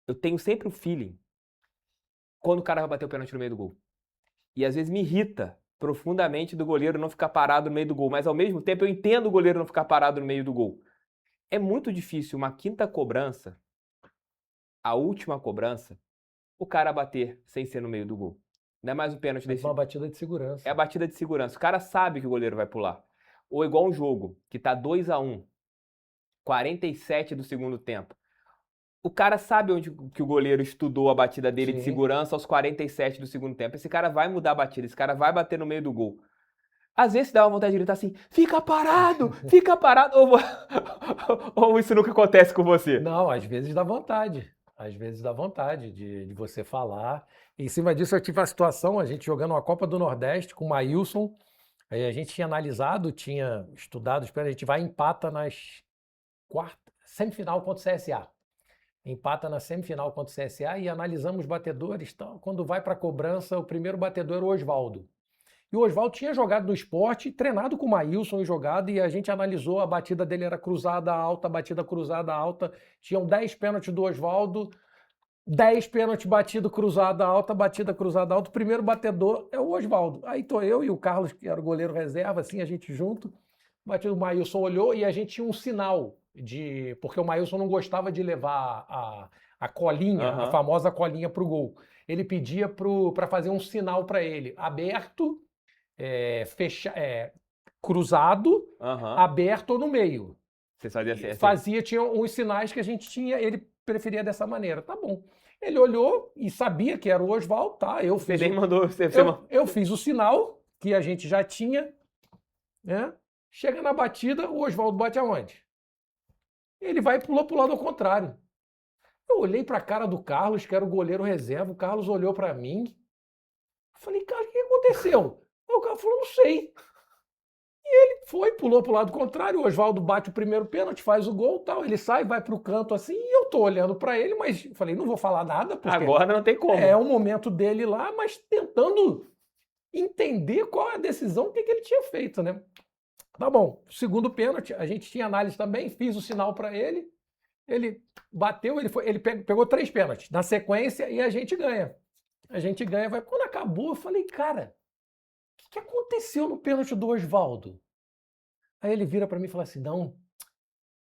eu tenho sempre o feeling quando o cara vai bater o pênalti no meio do gol. E às vezes me irrita profundamente do goleiro não ficar parado no meio do gol, mas ao mesmo tempo eu entendo o goleiro não ficar parado no meio do gol. É muito difícil uma quinta cobrança, a última cobrança, o cara bater sem ser no meio do gol. Não é mais o pênalti desse. É uma batida de segurança. É a batida de segurança. O cara sabe que o goleiro vai pular. Ou igual um jogo que tá 2-1, 47 do segundo tempo. o cara sabe onde que o goleiro estudou a batida dele de Sim. segurança aos 47 do segundo tempo. Esse cara vai mudar a batida, esse cara vai bater no meio do gol. Às vezes dá uma vontade de gritar assim, fica parado, fica parado. Ou isso nunca acontece com você? Não, às vezes dá vontade. Às vezes dá vontade de você falar. Em cima disso, eu tive a situação, a gente jogando uma Copa do Nordeste com o Maílson. Aí a gente tinha analisado, tinha estudado, espera, a gente vai e empata nas semifinal contra o CSA. Empata na semifinal contra o CSA e analisamos batedores. Tal. Quando vai para a cobrança, o primeiro batedor era o Oswaldo. E o Oswaldo tinha jogado no Esporte, treinado com o Maílson e jogado, e a gente analisou, a batida dele era cruzada alta, batida cruzada alta. Tinham 10 pênaltis do Oswaldo, 10 pênaltis batido cruzada alta, batida cruzada alta. O primeiro batedor é o Oswaldo. Aí tô eu e o Carlos, que era o goleiro reserva, assim, a gente junto. O Maílson olhou e a gente tinha um sinal porque o Maílson não gostava de levar a colinha, a famosa colinha para o gol. Ele pedia para fazer um sinal para ele, aberto, cruzado, aberto ou no meio. Você fazia assim? Tinha uns sinais que a gente tinha, ele preferia dessa maneira. Tá bom. Ele olhou e sabia que era o Oswaldo, tá? Eu fiz o sinal que a gente já tinha, né? Chega na batida, o Oswaldo bate aonde? Ele pulou pro lado ao contrário. Eu olhei para a cara do Carlos, que era o goleiro reserva, o Carlos olhou para mim. Falei, cara, o que aconteceu? O Carlos falou, não sei. E ele pulou pro lado contrário, o Oswaldo bate o primeiro pênalti, faz o gol, tal, ele sai, vai pro canto assim, e eu tô olhando para ele, mas falei, não vou falar nada, porque agora não tem como. É o momento dele lá, mas tentando entender qual é a decisão, o que ele tinha feito, né? Tá bom, segundo pênalti, a gente tinha análise também, fiz o sinal para ele, ele bateu, ele pegou 3 pênaltis na sequência e a gente ganha. A gente ganha, quando acabou, eu falei, cara, o que aconteceu no pênalti do Oswaldo? Aí ele vira para mim e fala assim, não,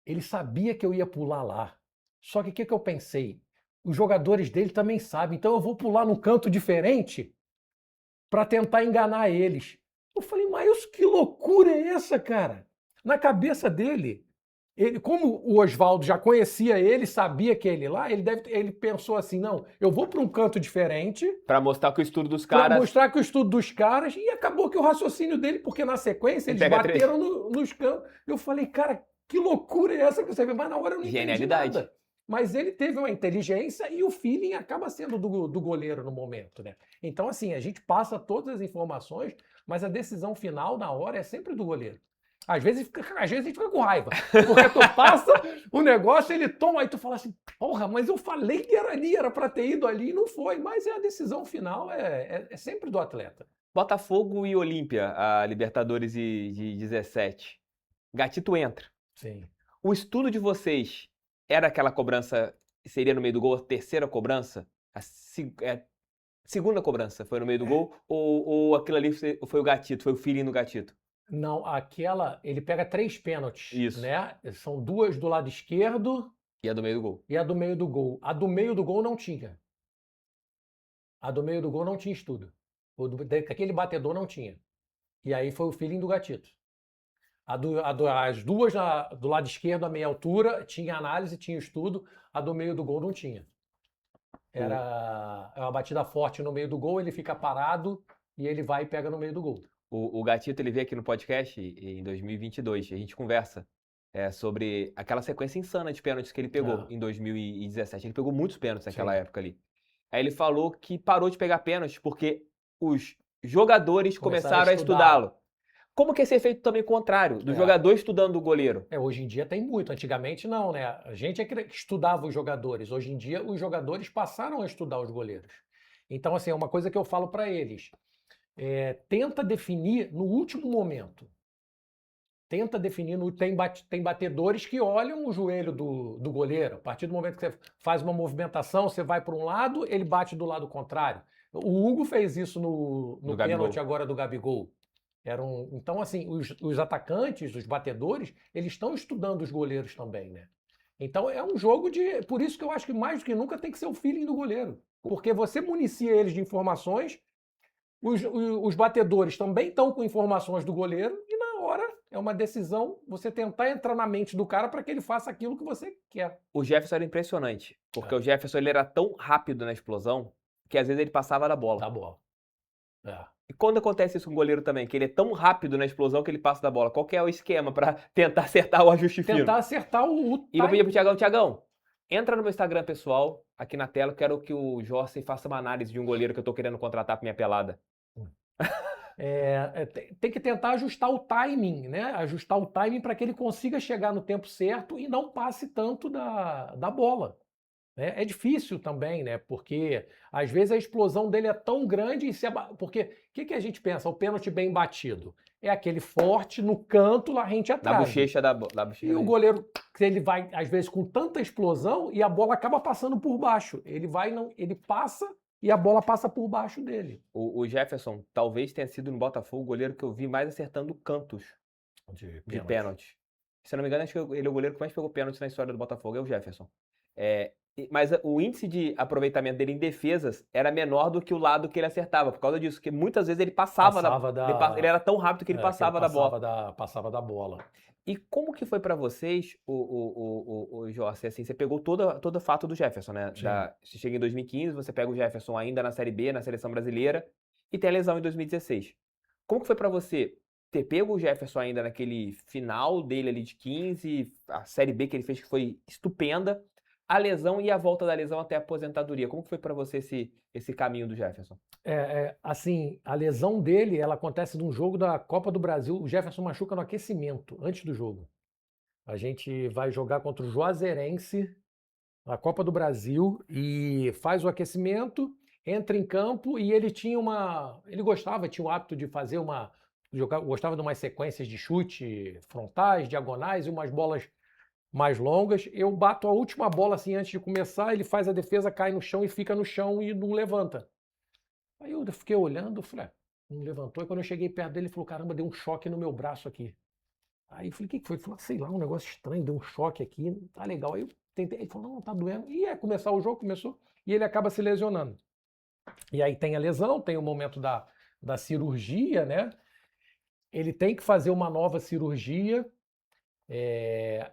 ele sabia que eu ia pular lá, só que o que eu pensei? Os jogadores dele também sabem, então eu vou pular num canto diferente para tentar enganar eles. Eu falei, mas que loucura é essa, cara? Na cabeça dele, como o Oswaldo já conhecia ele, sabia que ele lá, ele pensou assim, não, eu vou para um canto diferente. Para mostrar que o estudo dos caras... Para mostrar que o estudo dos caras, e acabou que o raciocínio dele, porque na sequência eles bateram nos cantos. Eu falei, cara, que loucura é essa que você vê? Mas na hora eu não entendi nada. Mas ele teve uma inteligência e o feeling acaba sendo do goleiro no momento, né? Então, assim, a gente passa todas as informações, mas a decisão final, na hora, é sempre do goleiro. Às vezes a gente fica com raiva, porque tu passa o negócio, ele toma, aí tu fala assim, porra, mas eu falei que era ali, era pra ter ido ali e não foi. Mas a decisão final é sempre do atleta. Botafogo e Olímpia, a Libertadores de 17. Gatito entra. Sim. O estudo de vocês era aquela cobrança, seria no meio do gol, a terceira cobrança? A segunda cobrança foi no meio do gol? Ou aquilo ali foi o Gatito, foi o feeling do Gatito? Não, ele pega 3 pênaltis, isso, né? São 2 do lado esquerdo. E a do meio do gol. E a do meio do gol. A do meio do gol não tinha. A do meio do gol não tinha estudo. Aquele batedor não tinha. E aí foi o feeling do Gatito. As duas do lado esquerdo, a meia altura, tinha análise, tinha estudo. A do meio do gol não tinha. Era uma batida forte no meio do gol, ele fica parado e ele vai e pega no meio do gol. O Gatito, ele veio aqui no podcast em 2022, a gente conversa sobre aquela sequência insana de pênaltis que ele pegou em 2017. Ele pegou muitos pênaltis naquela época ali. Aí ele falou que parou de pegar pênaltis porque os jogadores começaram a estudá-lo. Como que esse efeito também contrário, do jogador estudando o goleiro? Hoje em dia tem muito, antigamente não, né? A gente é que estudava os jogadores, hoje em dia os jogadores passaram a estudar os goleiros. Então, assim, é uma coisa que eu falo para eles, tenta definir no último momento. Tenta definir, tem batedores que olham o joelho do goleiro. A partir do momento que você faz uma movimentação, você vai para um lado, ele bate do lado contrário. O Hugo fez isso no pênalti agora do Gabigol. Então, assim, os atacantes, os batedores, eles estão estudando os goleiros também, né? Então, é um jogo por isso que eu acho que mais do que nunca tem que ser o feeling do goleiro. Porque você municia eles de informações, os batedores também estão com informações do goleiro e na hora é uma decisão, você tentar entrar na mente do cara para que ele faça aquilo que você quer. O Jefferson era impressionante, porque É. o Jefferson ele era tão rápido na explosão que às vezes ele passava da bola. Da bola. É. E quando acontece isso com o goleiro também, que ele é tão rápido na explosão que ele passa da bola, qual que é o esquema pra tentar acertar o ajuste fino? Tentar acertar o E vou pedir time. pro Thiagão, entra no meu Instagram pessoal, aqui na tela, eu quero que o Jorge faça uma análise de um goleiro que eu tô querendo contratar pra minha pelada. Tem que tentar ajustar o timing, né? Ajustar o timing para que ele consiga chegar no tempo certo e não passe tanto da bola. Né? É difícil também, né? Porque às vezes a explosão dele é tão grande e porque o que a gente pensa? O pênalti bem batido é aquele forte no canto, lá rente Na atrás. bochecha da bochecha. E o goleiro, ele vai às vezes com tanta explosão e a bola acaba passando por baixo. Ele passa e a bola passa por baixo dele. O Jefferson talvez tenha sido no Botafogo o goleiro que eu vi mais acertando cantos de pênalti. Se eu não me engano, acho que ele é o goleiro que mais pegou pênalti na história do Botafogo, é o Jefferson. Mas o índice de aproveitamento dele em defesas era menor do que o lado que ele acertava, por causa disso, porque muitas vezes ele ele era tão rápido que ele passava da bola. Passava da bola. E como que foi pra vocês, o Jorge, assim, você pegou todo o fato do Jefferson, né? Você chega em 2015, você pega o Jefferson ainda na Série B, na Seleção Brasileira, e tem a lesão em 2016. Como que foi pra você ter pego o Jefferson ainda naquele final dele ali de 15, a Série B que ele fez que foi estupenda, a lesão e a volta da lesão até a aposentadoria? Como que foi pra você esse caminho do Jefferson? Assim, a lesão dele, ela acontece num jogo da Copa do Brasil. O Jefferson machuca no aquecimento, antes do jogo. A gente vai jogar contra o Juazeirense, na Copa do Brasil, e faz o aquecimento, entra em campo e ele tinha ele tinha o hábito de fazer gostava de umas sequências de chute frontais, diagonais e umas bolas mais longas. Eu bato a última bola assim antes de começar, ele faz a defesa, cai no chão e fica no chão e não levanta. Aí eu fiquei olhando, falei, não levantou. E quando eu cheguei perto dele, ele falou, caramba, deu um choque no meu braço aqui. Aí eu falei, o que foi? Ele falou, sei lá, um negócio estranho, deu um choque aqui, tá legal. Aí eu tentei, ele falou, não, tá doendo. E ia começar o jogo, começou, e ele acaba se lesionando. E aí tem a lesão, tem o momento da cirurgia, né? Ele tem que fazer uma nova cirurgia.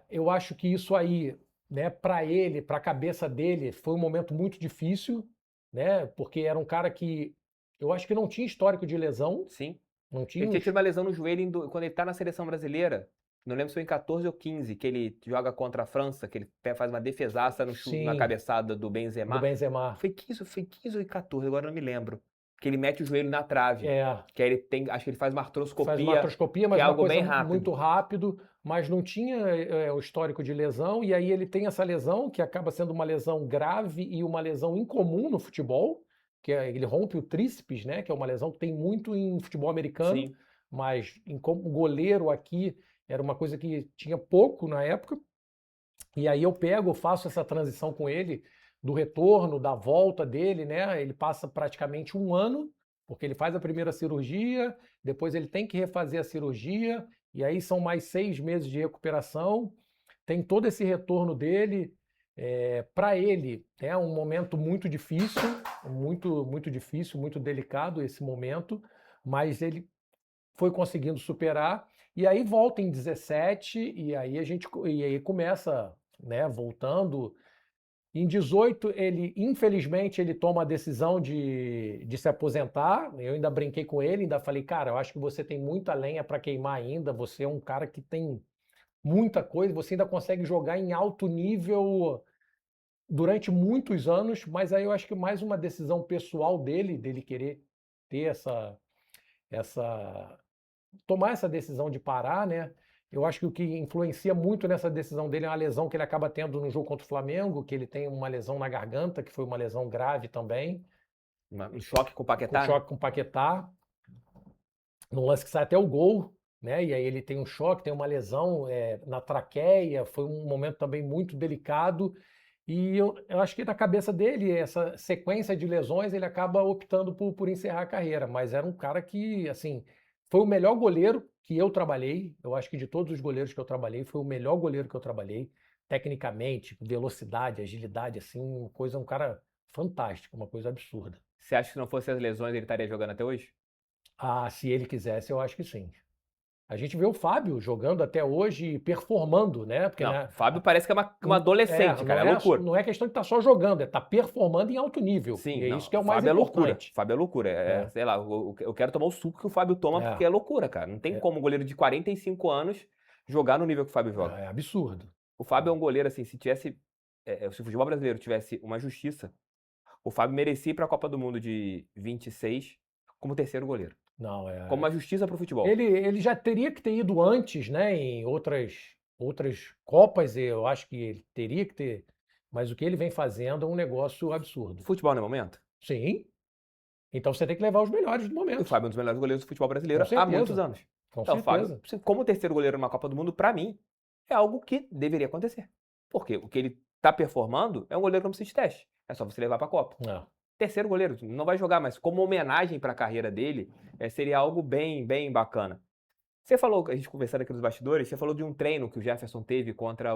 Eu acho que isso aí, né, para ele, para a cabeça dele, foi um momento muito difícil, né? Porque era um cara que eu acho que não tinha histórico de lesão. Sim. Não tinha. Ele tinha tido uma lesão no joelho quando ele tá na Seleção Brasileira. Não lembro se foi em 14 ou 15, que ele joga contra a França, que ele faz uma defesaça na cabeçada do Benzema. Do Benzema. Foi 15 ou 14, agora não me lembro. Que ele mete o joelho na trave. Que aí acho que ele faz uma artroscopia. Faz uma artroscopia, mas que é uma algo coisa bem rápido. muito rápido, mas não tinha o histórico de lesão, e aí ele tem essa lesão, que acaba sendo uma lesão grave e uma lesão incomum no futebol, que ele rompe o tríceps, né? Que é uma lesão que tem muito em futebol americano. Sim. Mas como goleiro aqui era uma coisa que tinha pouco na época. E aí eu faço essa transição com ele do retorno, da volta dele, né? Ele passa praticamente um ano, porque ele faz a primeira cirurgia, depois ele tem que refazer a cirurgia, e aí são mais 6 meses de recuperação. Tem todo esse retorno dele. Para ele é um momento muito difícil, muito difícil, muito delicado esse momento, mas ele foi conseguindo superar, e aí volta em 17, e aí começa, né, voltando. Em 18, infelizmente, ele toma a decisão de se aposentar. Eu ainda brinquei com ele, ainda falei, cara, eu acho que você tem muita lenha para queimar ainda, você é um cara que tem muita coisa, você ainda consegue jogar em alto nível durante muitos anos, mas aí eu acho que mais uma decisão pessoal dele querer ter tomar essa decisão de parar, né? Eu acho que o que influencia muito nessa decisão dele é uma lesão que ele acaba tendo no jogo contra o Flamengo, que ele tem uma lesão na garganta, que foi uma lesão grave também. Um choque com o Paquetá? Um choque com o Paquetá. Num lance que sai até o gol, né? E aí ele tem um choque, tem uma lesão na traqueia, foi um momento também muito delicado. E eu acho que na cabeça dele, essa sequência de lesões, ele acaba optando por encerrar a carreira. Mas era um cara que, assim, foi o melhor goleiro que eu trabalhei. Eu acho que de todos os goleiros que eu trabalhei, foi o melhor goleiro que eu trabalhei. Tecnicamente, velocidade, agilidade, assim, um cara fantástico, uma coisa absurda. Você acha que se não fosse as lesões, ele estaria jogando até hoje? Ah, se ele quisesse, eu acho que sim. A gente vê o Fábio jogando até hoje, performando, né? Porque, Não, né, o Fábio parece que é uma adolescente, cara, é loucura. não é questão de estar só jogando, é estar performando em alto nível. Sim, E é não, isso que é o o mais Fábio é loucura. importante. O Fábio é loucura. É, Sei lá, eu quero tomar o suco que o Fábio toma porque é, é loucura, cara. Não tem é, como um goleiro de 45 anos jogar no nível que o Fábio joga. é absurdo. O Fábio é um goleiro, assim, se o futebol brasileiro tivesse uma justiça, o Fábio merecia ir para a Copa do Mundo de 26 como terceiro goleiro. Não, Como uma justiça para o futebol. ele já teria que ter ido antes, né? Em outras Copas, eu acho que ele teria que ter. Mas o que ele vem fazendo é um negócio absurdo. Futebol no momento? Sim. Então você tem que levar os melhores do E o momento. Fábio é um dos melhores goleiros do futebol Com brasileiro há muitos certeza. anos. Com Então, o Fábio, certeza. como terceiro goleiro numa Copa do Mundo, para mim, é algo que deveria acontecer. Porque o que ele tá performando é um goleiro que não precisa de teste. É só você levar para a Copa. Não. Terceiro goleiro, não vai jogar, mas como homenagem para a carreira dele, seria algo bem, bem bacana. Você falou, a gente conversando aqui nos bastidores, você falou de um treino que o Jefferson teve contra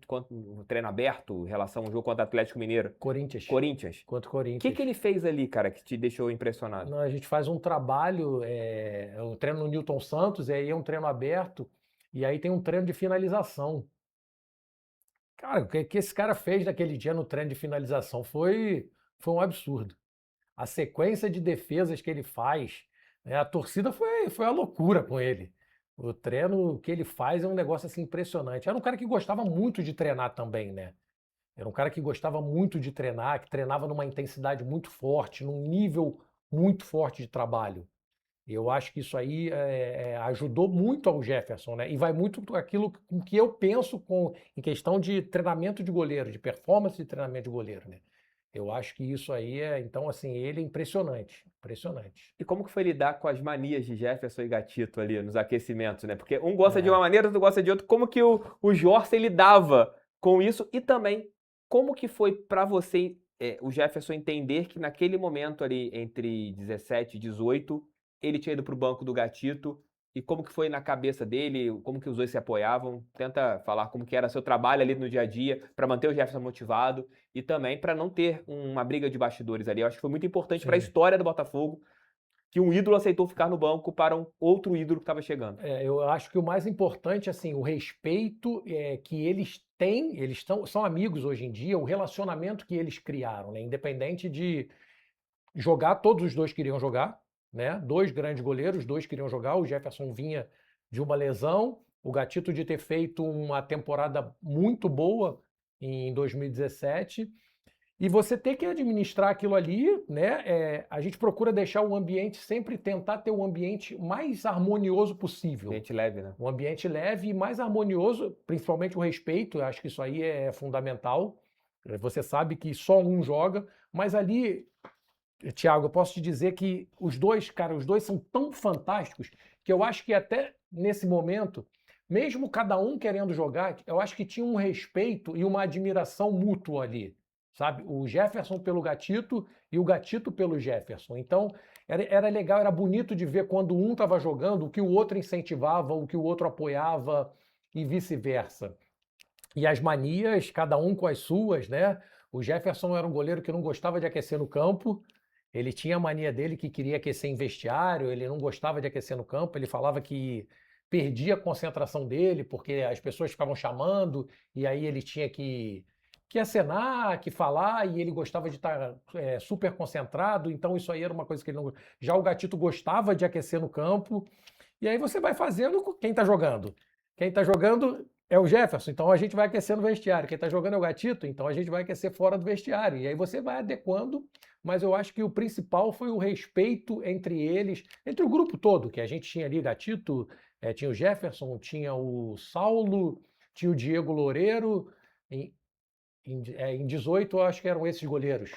contra o treino aberto, em relação ao jogo contra o Atlético Mineiro. Corinthians. O Contra o que Corinthians. que ele fez ali, cara, que te deixou impressionado? Não, a gente faz um trabalho, um treino no Newton Santos, e aí é um treino aberto, e aí tem um treino de finalização. Cara, o que esse cara fez naquele dia no treino de finalização foi um absurdo. A sequência de defesas que ele faz, né, a torcida foi a loucura com ele. O treino que ele faz é um negócio assim impressionante. Era um cara que gostava muito de treinar também, né? Era um cara que gostava muito de treinar, que treinava numa intensidade muito forte, num nível muito forte de trabalho. Eu acho que isso aí ajudou muito ao Jefferson, né? E vai muito aquilo com que eu penso em questão de treinamento de goleiro, de performance de treinamento de goleiro, né? Eu acho que isso aí então, assim, ele é impressionante, impressionante. E como que foi lidar com as manias de Jefferson e Gatito ali nos aquecimentos, né? Porque um gosta de É. uma maneira, outro gosta de outra. Como que o Jorge lidava com isso? E também, como que foi para você, o Jefferson entender que naquele momento ali, entre 17 e 18, ele tinha ido pro banco do Gatito? E como que foi na cabeça dele? Como que os dois se apoiavam? Tenta falar como que era seu trabalho ali no dia a dia para manter o Jefferson motivado e também para não ter uma briga de bastidores ali. Eu acho que foi muito importante para a Sim. história do Botafogo que um ídolo aceitou ficar no banco para um outro ídolo que estava chegando. Eu acho que o mais importante, assim, o respeito que eles têm, são amigos hoje em dia, o relacionamento que eles criaram, né? Independente de jogar, todos os dois queriam jogar, né? Dois grandes goleiros, dois queriam jogar. O Jefferson vinha de uma lesão, o Gatito de ter feito uma temporada muito boa em 2017. E você tem que administrar aquilo ali, né? A gente procura deixar o ambiente, sempre tentar ter um ambiente mais harmonioso possível. Ambiente leve, né? Um ambiente leve e mais harmonioso, principalmente o respeito, eu acho que isso aí é fundamental. Você sabe que só um joga, mas ali, Thiago, eu posso te dizer que os dois são tão fantásticos que eu acho que até nesse momento, mesmo cada um querendo jogar, eu acho que tinha um respeito e uma admiração mútua ali, sabe? O Jefferson pelo Gatito e o Gatito pelo Jefferson. Então, era legal, era bonito de ver quando um estava jogando, o que o outro incentivava, o que o outro apoiava e vice-versa. E as manias, cada um com as suas, né? O Jefferson era um goleiro que não gostava de aquecer no campo. Ele tinha a mania dele que queria aquecer em vestiário, ele não gostava de aquecer no campo, ele falava que perdia a concentração dele porque as pessoas ficavam chamando e aí ele tinha que acenar, que falar, e ele gostava de estar super concentrado, então isso aí era uma coisa que ele não. Já o Gatito gostava de aquecer no campo, e aí você vai fazendo com quem está jogando. Quem está jogando é o Jefferson, então a gente vai aquecer no vestiário. Quem está jogando é o Gatito, então a gente vai aquecer fora do vestiário. E aí você vai adequando, mas eu acho que o principal foi o respeito entre eles, entre o grupo todo, que a gente tinha ali, Gatito, tinha o Jefferson, tinha o Saulo, tinha o Diego Loureiro. Em 18, eu acho que eram esses goleiros.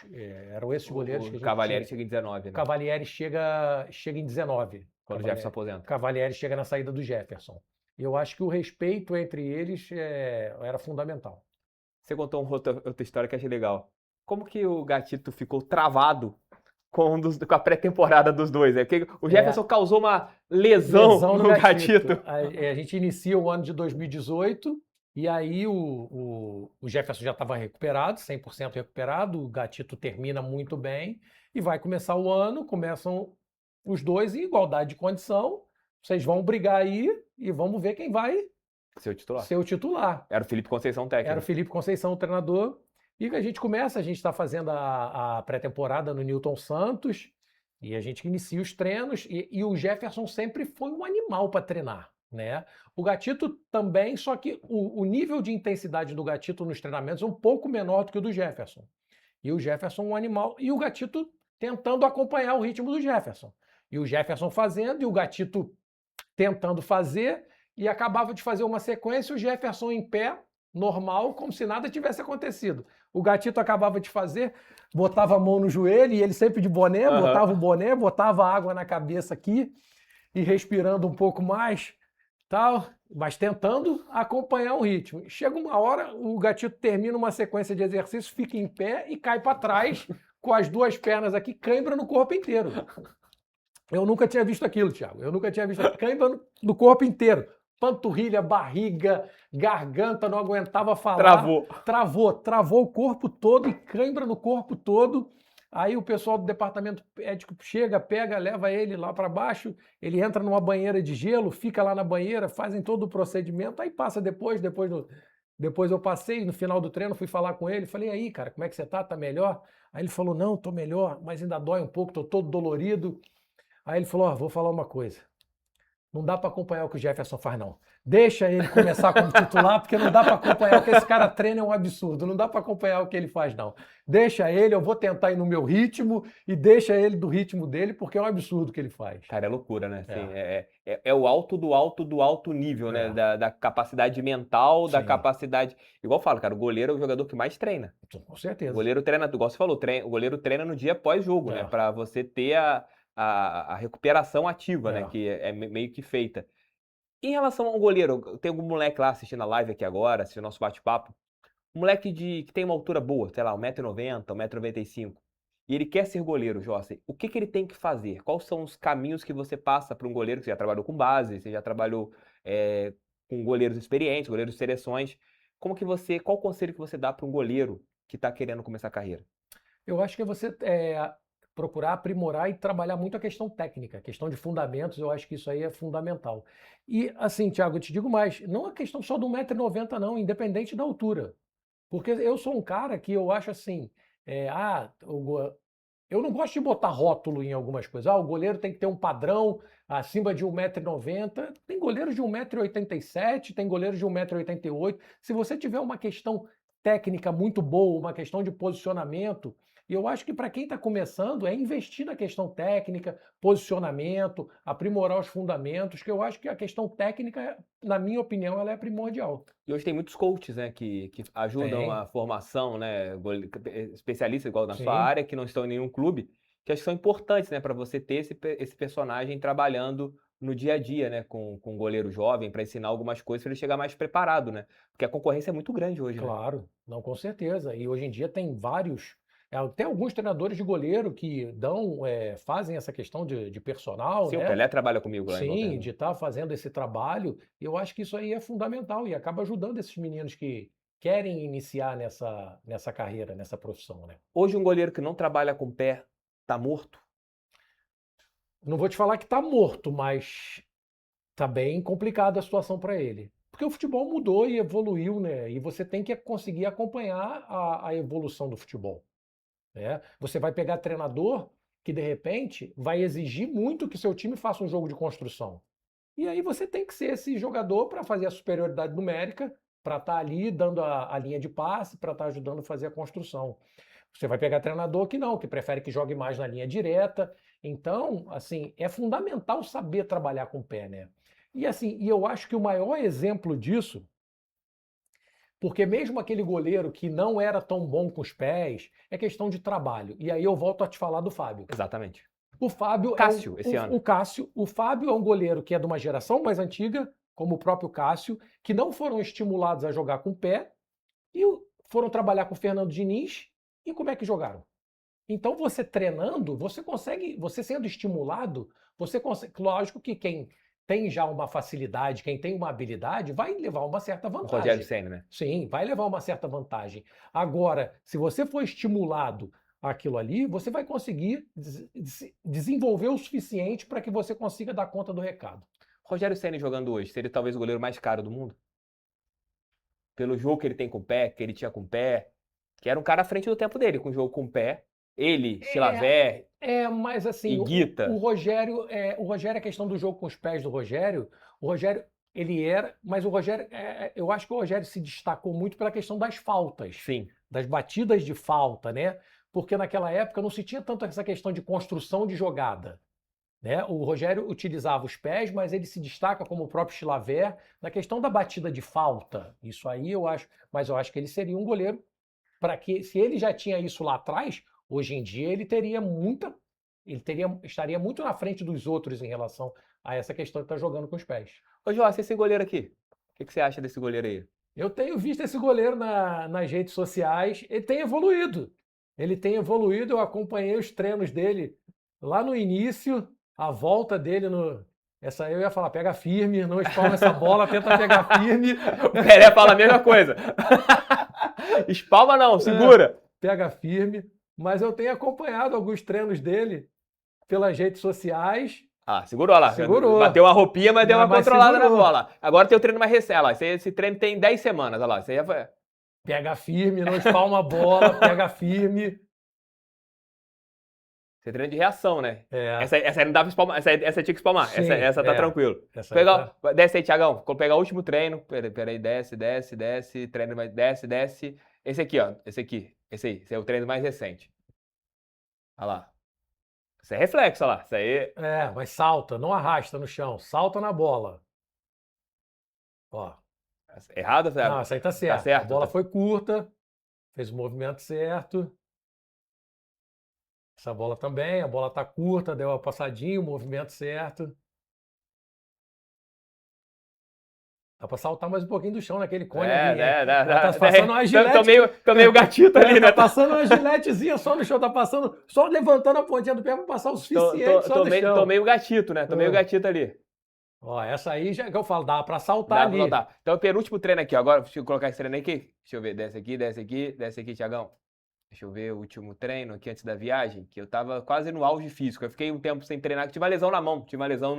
Eram esses goleiros que a O gente Cavalieri tinha. chega em 19, O né? Cavalieri chega em 19. Quando o Jefferson aposenta. Cavalieri chega na saída do Jefferson. E eu acho que o respeito entre eles era fundamental. Você contou uma outra história que eu achei legal. Como que o Gatito ficou travado com a pré-temporada dos dois? Porque o Jefferson causou uma lesão no Gatito. A gente inicia o ano de 2018 e aí o Jefferson já estava recuperado, 100% recuperado, o Gatito termina muito bem e vai começar o ano, começam os dois em igualdade de condição, vocês vão brigar aí e vamos ver quem vai Seu titular. ser o titular. Era o Felipe Conceição técnico. Era o Felipe Conceição o treinador. E a gente está fazendo a pré-temporada no Newton Santos, e a gente inicia os treinos, e o Jefferson sempre foi um animal para treinar, né? O Gatito também, só que o nível de intensidade do Gatito nos treinamentos é um pouco menor do que o do Jefferson. E o Jefferson um animal, e o Gatito tentando acompanhar o ritmo do Jefferson. E o Jefferson fazendo, e o Gatito tentando fazer, e acabava de fazer uma sequência, o Jefferson em pé, normal, como se nada tivesse acontecido. O Gatito acabava de fazer, botava a mão no joelho, e ele sempre de boné, botava o boné, botava água na cabeça aqui, e respirando um pouco mais, tal, mas tentando acompanhar o ritmo. Chega uma hora, o Gatito termina uma sequência de exercícios, fica em pé e cai para trás, com as duas pernas aqui, cãibra no corpo inteiro. Eu nunca tinha visto aquilo, Thiago. Eu nunca tinha visto cãibra no corpo inteiro. Panturrilha, barriga, garganta, não aguentava falar. Travou o corpo todo e cãibra no corpo todo. Aí o pessoal do departamento médico chega, pega, leva ele lá para baixo, ele entra numa banheira de gelo, fica lá na banheira, fazem todo o procedimento, aí passa depois eu passei, no final do treino, fui falar com ele, falei, aí, cara, como é que você tá? Tá melhor? Aí ele falou, não, tô melhor, mas ainda dói um pouco, tô todo dolorido. Aí ele falou, vou falar uma coisa. Não dá para acompanhar o que o Jefferson faz, não. Deixa ele começar como titular, porque não dá para acompanhar o que esse cara treina, é um absurdo. Não dá para acompanhar o que ele faz, não. Deixa ele, eu vou tentar ir no meu ritmo e deixa ele do ritmo dele, porque é um absurdo o que ele faz. Cara, é loucura, né? Assim, é o alto do alto nível, né? Da capacidade mental, da capacidade... Igual eu falo, cara, o goleiro é o jogador que mais treina. Com certeza. O goleiro treina, igual você falou, o goleiro treina no dia pós-jogo, né? Para você ter a recuperação ativa, né? Que é meio que feita. Em relação ao goleiro, tem algum moleque lá assistindo a live aqui agora, assistindo o nosso bate-papo, um moleque que tem uma altura boa, sei lá, 1,90 m, 1,95 m, e ele quer ser goleiro, Jossi, o que ele tem que fazer? Quais são os caminhos que você passa para um goleiro, que você já trabalhou com base, você já trabalhou com goleiros experientes, goleiros de seleções, qual o conselho que você dá para um goleiro que está querendo começar a carreira? Eu acho que é você procurar aprimorar e trabalhar muito a questão técnica, a questão de fundamentos, eu acho que isso aí é fundamental. E assim, Thiago, eu te digo mais, não é questão só do 1,90 m não, independente da altura. Porque eu sou um cara que eu acho assim, eu não gosto de botar rótulo em algumas coisas. O goleiro tem que ter um padrão acima de 1,90 m. Tem goleiros de 1,87 m, tem goleiros de 1,88 m. Se você tiver uma questão técnica muito boa, uma questão de posicionamento, e eu acho que para quem está começando é investir na questão técnica, posicionamento, aprimorar os fundamentos, que eu acho que a questão técnica, na minha opinião, ela é primordial. E hoje tem muitos coaches, né, que ajudam a formação, né, especialistas igual na sua área, que não estão em nenhum clube, que acho que são importantes, né, para você ter esse personagem trabalhando no dia a dia, né, com um goleiro jovem, para ensinar algumas coisas, para ele chegar mais preparado, né? Porque a concorrência é muito grande hoje, né? Claro, não, com certeza. E hoje em dia tem vários, até alguns treinadores de goleiro que fazem essa questão de personal, Sim, né? o Pelé trabalha comigo lá em Volta Sim, Redonda. de estar fazendo esse trabalho. E eu acho que isso aí é fundamental e acaba ajudando esses meninos que querem iniciar nessa carreira, nessa profissão, né? Hoje um goleiro que não trabalha com o pé tá morto? Não vou te falar que está morto, mas tá bem complicada a situação para ele. Porque o futebol mudou e evoluiu, né? E você tem que conseguir acompanhar a evolução do futebol, né? Você vai pegar treinador que, de repente, vai exigir muito que seu time faça um jogo de construção. E aí você tem que ser esse jogador para fazer a superioridade numérica, para estar ali dando a linha de passe, para estar ajudando a fazer a construção. Você vai pegar treinador que não, que prefere que jogue mais na linha direta. Então, assim, é fundamental saber trabalhar com o pé, né? E assim, eu acho que o maior exemplo disso, porque mesmo aquele goleiro que não era tão bom com os pés, é questão de trabalho. E aí eu volto a te falar do Fábio. Exatamente. O Fábio Cássio, esse ano. O Fábio é um goleiro que é de uma geração mais antiga, como o próprio Cássio, que não foram estimulados a jogar com o pé e foram trabalhar com o Fernando Diniz. E como é que jogaram? Então, você treinando, você consegue, você sendo estimulado, você consegue. Lógico que quem tem já uma facilidade, quem tem uma habilidade, vai levar uma certa O vantagem. Rogério Ceni, né? Sim, vai levar uma certa vantagem. Agora, se você for estimulado aquilo ali, você vai conseguir desenvolver o suficiente para que você consiga dar conta do recado. Rogério Ceni jogando hoje, seria talvez o goleiro mais caro do mundo? Pelo jogo que ele tem com o pé, que ele tinha com o pé, que era um cara à frente do tempo dele, com o jogo com o pé. Ele, Chilavert Mas assim, e Guita. o Rogério, a questão do jogo com os pés do Rogério, ele era, mas o Rogério, eu acho que o Rogério se destacou muito pela questão das faltas, Sim. das batidas de falta, né? Porque naquela época não se tinha tanto essa questão de construção de jogada, né? O Rogério utilizava os pés, mas ele se destaca como o próprio Chilavert na questão da batida de falta. Isso aí eu acho, mas eu acho que ele seria um goleiro para que, se ele já tinha isso lá atrás, hoje em dia estaria muito na frente dos outros em relação a essa questão de estar jogando com os pés. Ô, Jorge, esse goleiro aqui, o que você acha desse goleiro aí? Eu tenho visto esse goleiro nas redes sociais, ele tem evoluído. Eu acompanhei os treinos dele lá no início, a volta dele essa aí eu ia falar, pega firme, não espalma essa bola, tenta pegar firme. O Pelé fala a mesma coisa. Espalma não, segura. Pega firme. Mas eu tenho acompanhado alguns treinos dele pelas redes sociais. Ah, segurou lá. Segurou. Bateu uma roupinha, mas deu uma controlada segurou. na bola. Agora tem o treino mais recente. Olha lá, esse treino tem 10 semanas. Olha lá, isso aí foi... Pega firme, não espalma a bola, pega firme. Você treina de reação, né? É. Essa aí não dá pra espalmar. Essa tinha que espalmar. Sim, essa tá tranquilo. Desce aí, Thiagão. Quando pegar o último treino. Peraí, desce. Treino mais. Desce. Esse aqui, ó. Esse aí é o treino mais recente. Olha lá. Isso é reflexo, olha lá. Isso aí. Mas salta, não arrasta no chão. Salta na bola. Ó. Errado? Não, essa aí tá certo. Tá certo. A bola foi curta. Fez o movimento certo. Essa bola também. A bola tá curta, deu uma passadinha, o movimento certo. Dá pra saltar mais um pouquinho do chão naquele cone ali, hein? Tá passando uma gilete. Tô meio gatito ali, né? Tá passando uma giletezinha só no chão, tá passando, só levantando a pontinha do pé pra passar o suficiente só no chão. Tô meio gatito, né? Tô meio gatito ali. Ó, essa aí já que eu falo, dá pra saltar ali. Dá pra saltar. Então, o penúltimo treino aqui, ó. Agora, deixa eu colocar esse treino aqui. Deixa eu ver, desce aqui, Thiagão. Deixa eu ver o último treino aqui antes da viagem, que eu tava quase no auge físico. Eu fiquei um tempo sem treinar, tive uma lesão na mão, tive uma lesão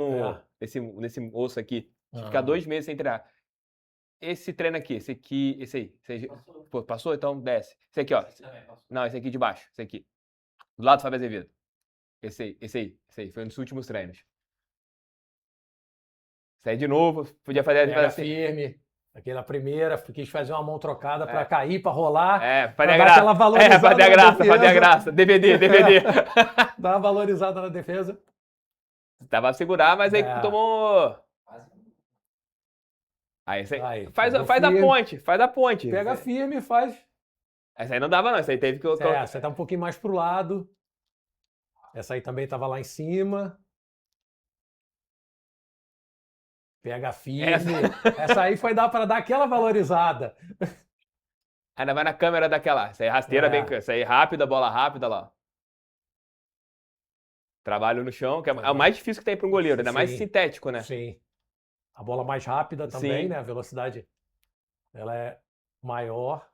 nesse osso aqui. Tive que ficar 2 meses sem treinar. Esse treino aqui, esse aí. Pô, passou? Então desce. Esse aqui, ó. Não, esse aqui de baixo. Esse aqui. Do lado do Fábio Azevedo. Esse aí. Foi um dos últimos treinos. Esse aí de novo. Podia fazer assim. Firme. Aquela primeira, quis fazer uma mão trocada pra cair, pra rolar. Fazer a graça. Fazer a graça. DVD. Dar uma valorizada na defesa. Tava a segurar, mas aí tomou... Aí faz a ponte. Pega firme e faz. Essa aí não dava não, essa aí teve que... Essa aí tá um pouquinho mais pro lado. Essa aí também tava lá em cima. Pega firme. Essa aí foi dar para dar aquela valorizada. Ainda vai na câmera daquela. Essa aí rasteira bem... Essa aí rápida, bola rápida lá. Trabalho no chão, que é o mais difícil que tem para um goleiro, ainda mais sintético, né? Sim. A bola mais rápida também, né? A velocidade, ela é maior.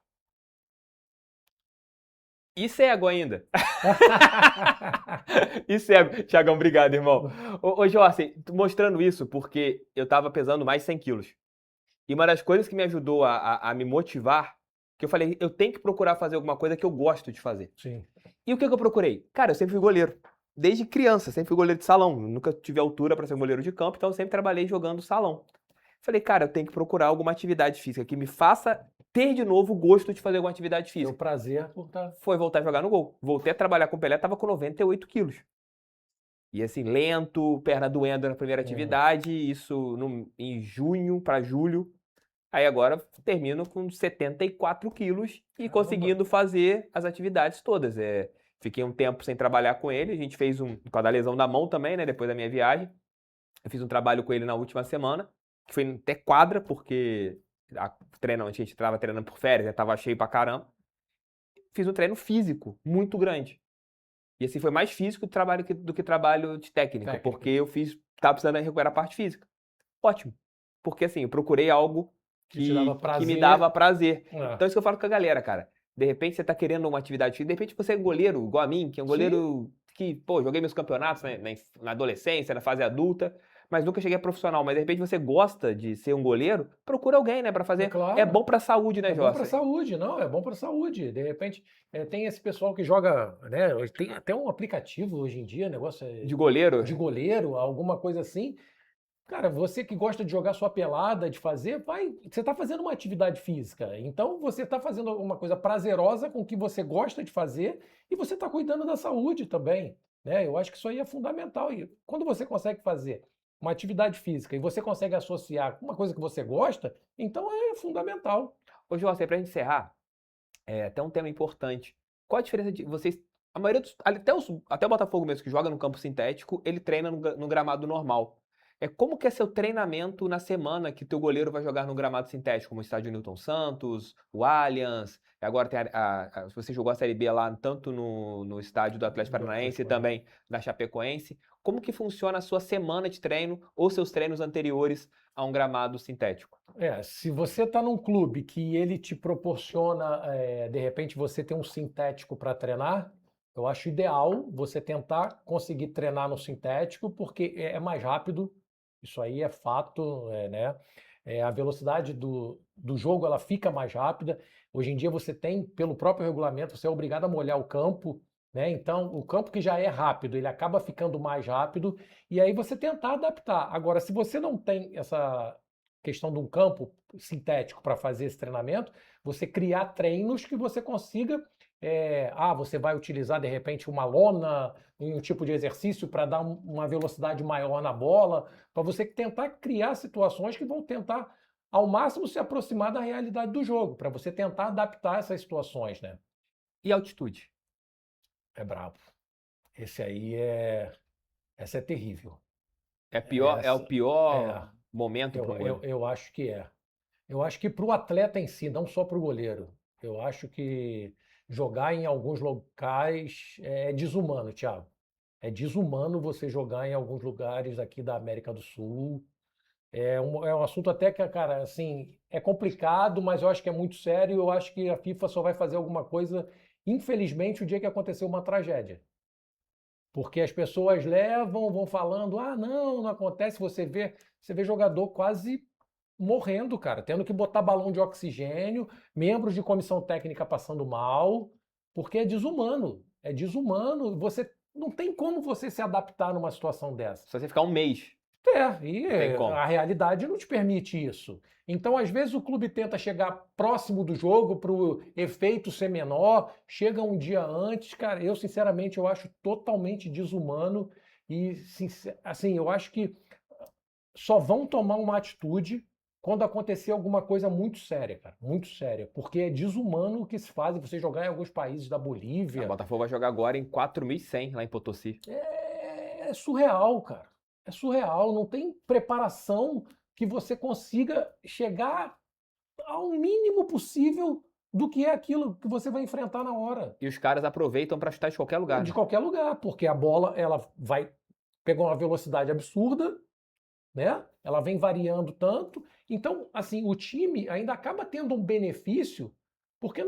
E cego ainda. E cego. Thiagão, obrigado, irmão. Ô Jorge, mostrando isso porque eu tava pesando mais de 100 quilos. E uma das coisas que me ajudou a me motivar, que eu falei, eu tenho que procurar fazer alguma coisa que eu gosto de fazer. Sim. E o que eu procurei? Cara, eu sempre fui goleiro. Desde criança, sempre fui goleiro de salão. Nunca tive altura para ser goleiro de campo, então eu sempre trabalhei jogando salão. Falei, cara, eu tenho que procurar alguma atividade física que me faça ter de novo o gosto de fazer alguma atividade física. Meu prazer foi voltar a jogar no gol. Voltei a trabalhar com o Pelé, tava com 98 quilos. E assim, lento, perna doendo na primeira atividade, isso em junho para julho. Aí agora termino com 74 quilos e conseguindo fazer as atividades todas. Fiquei um tempo sem trabalhar com ele, a gente fez com a lesão da mão também, né, depois da minha viagem. Eu fiz um trabalho com ele na última semana, que foi até quadra, porque a gente estava treinando por férias, já tava cheio pra caramba. Fiz um treino físico muito grande. E assim, foi mais físico do que trabalho de técnica, porque eu tava precisando recuperar a parte física. Ótimo. Porque assim, eu procurei algo que me dava prazer. Então isso que eu falo com a galera, cara. De repente você tá querendo uma atividade física, de repente você é goleiro, igual a mim, que é um goleiro que, joguei meus campeonatos na adolescência, na fase adulta, mas nunca cheguei a profissional, mas de repente você gosta de ser um goleiro, procura alguém, né, pra É fazer. É claro, bom pra saúde, né, é bom para a Jossa? saúde, não, é bom para a saúde. De repente, tem esse pessoal que joga, né? Tem até um aplicativo hoje em dia, negócio De goleiro, de goleiro, alguma coisa assim. Cara, você que gosta de jogar sua pelada, de fazer, você está fazendo uma atividade física. Então você está fazendo uma coisa prazerosa com o que você gosta de fazer e você está cuidando da saúde também, né? Eu acho que isso aí é fundamental. E quando você consegue fazer uma atividade física e você consegue associar com uma coisa que você gosta, então é fundamental. ô Jossa, e pra gente encerrar, até um tema importante. Qual a diferença de vocês, a maioria dos, até o Botafogo mesmo, que joga no campo sintético, ele treina no gramado normal. Como que é seu treinamento na semana que teu goleiro vai jogar no gramado sintético, como o estádio Newton Santos, o Allianz, agora tem você jogou a Série B lá tanto no estádio do Atlético Do Paranaense e Atlético Paranaense. também da Chapecoense. Como que funciona a sua semana de treino ou seus treinos anteriores a um gramado sintético? Se você está num clube que ele te proporciona, de repente você tem um sintético para treinar, eu acho ideal você tentar conseguir treinar no sintético, porque é mais rápido, isso aí é fato, né? A velocidade do jogo ela fica mais rápida. Hoje em dia você tem, pelo próprio regulamento, você é obrigado a molhar o campo, né? Então, o campo que já é rápido, ele acaba ficando mais rápido, e aí você tentar adaptar. Agora, se você não tem essa questão de um campo sintético para fazer esse treinamento, você criar treinos que você consiga. Você vai utilizar de repente uma lona, um tipo de exercício para dar uma velocidade maior na bola, para você tentar criar situações que vão tentar ao máximo se aproximar da realidade do jogo, para você tentar adaptar essas situações, né? E altitude? É brabo. Esse aí essa é terrível. É o Essa é, pior momento para um goleiro. eu acho que é. Eu acho que para o atleta em si, não só para o goleiro, eu acho que jogar em alguns locais é desumano, Thiago. É desumano você jogar em alguns lugares aqui da América do Sul. É um assunto até que, cara, assim, é complicado, mas eu acho que é muito sério. Eu acho que a FIFA só vai fazer alguma coisa, infelizmente, o dia que aconteceu uma tragédia. Porque as pessoas vão falando, não, não acontece. Você vê jogador quase morrendo, cara, tendo que botar balão de oxigênio, membros de comissão técnica passando mal, porque é desumano. É desumano. Você não tem como você se adaptar numa situação dessa. Só você ficar um mês, E não tem como. a realidade não te permite isso. Então, às vezes, o clube tenta chegar próximo do jogo para o efeito ser menor, chega um dia antes. Cara, eu sinceramente eu acho totalmente desumano e, assim, eu acho que só vão tomar uma atitude quando acontecer alguma coisa muito séria, cara, muito séria, porque é desumano o que se faz você jogar em alguns países da O Bolívia. Botafogo vai jogar agora em 4.100 lá em Potosí. É surreal, cara. É surreal, não tem preparação que você consiga chegar ao mínimo possível do que é aquilo que você vai enfrentar na hora. E os caras aproveitam para chutar de qualquer lugar, De né? qualquer lugar, porque a bola ela vai pegar uma velocidade absurda, né? Ela vem variando tanto. Então, assim, o time ainda acaba tendo um benefício, porque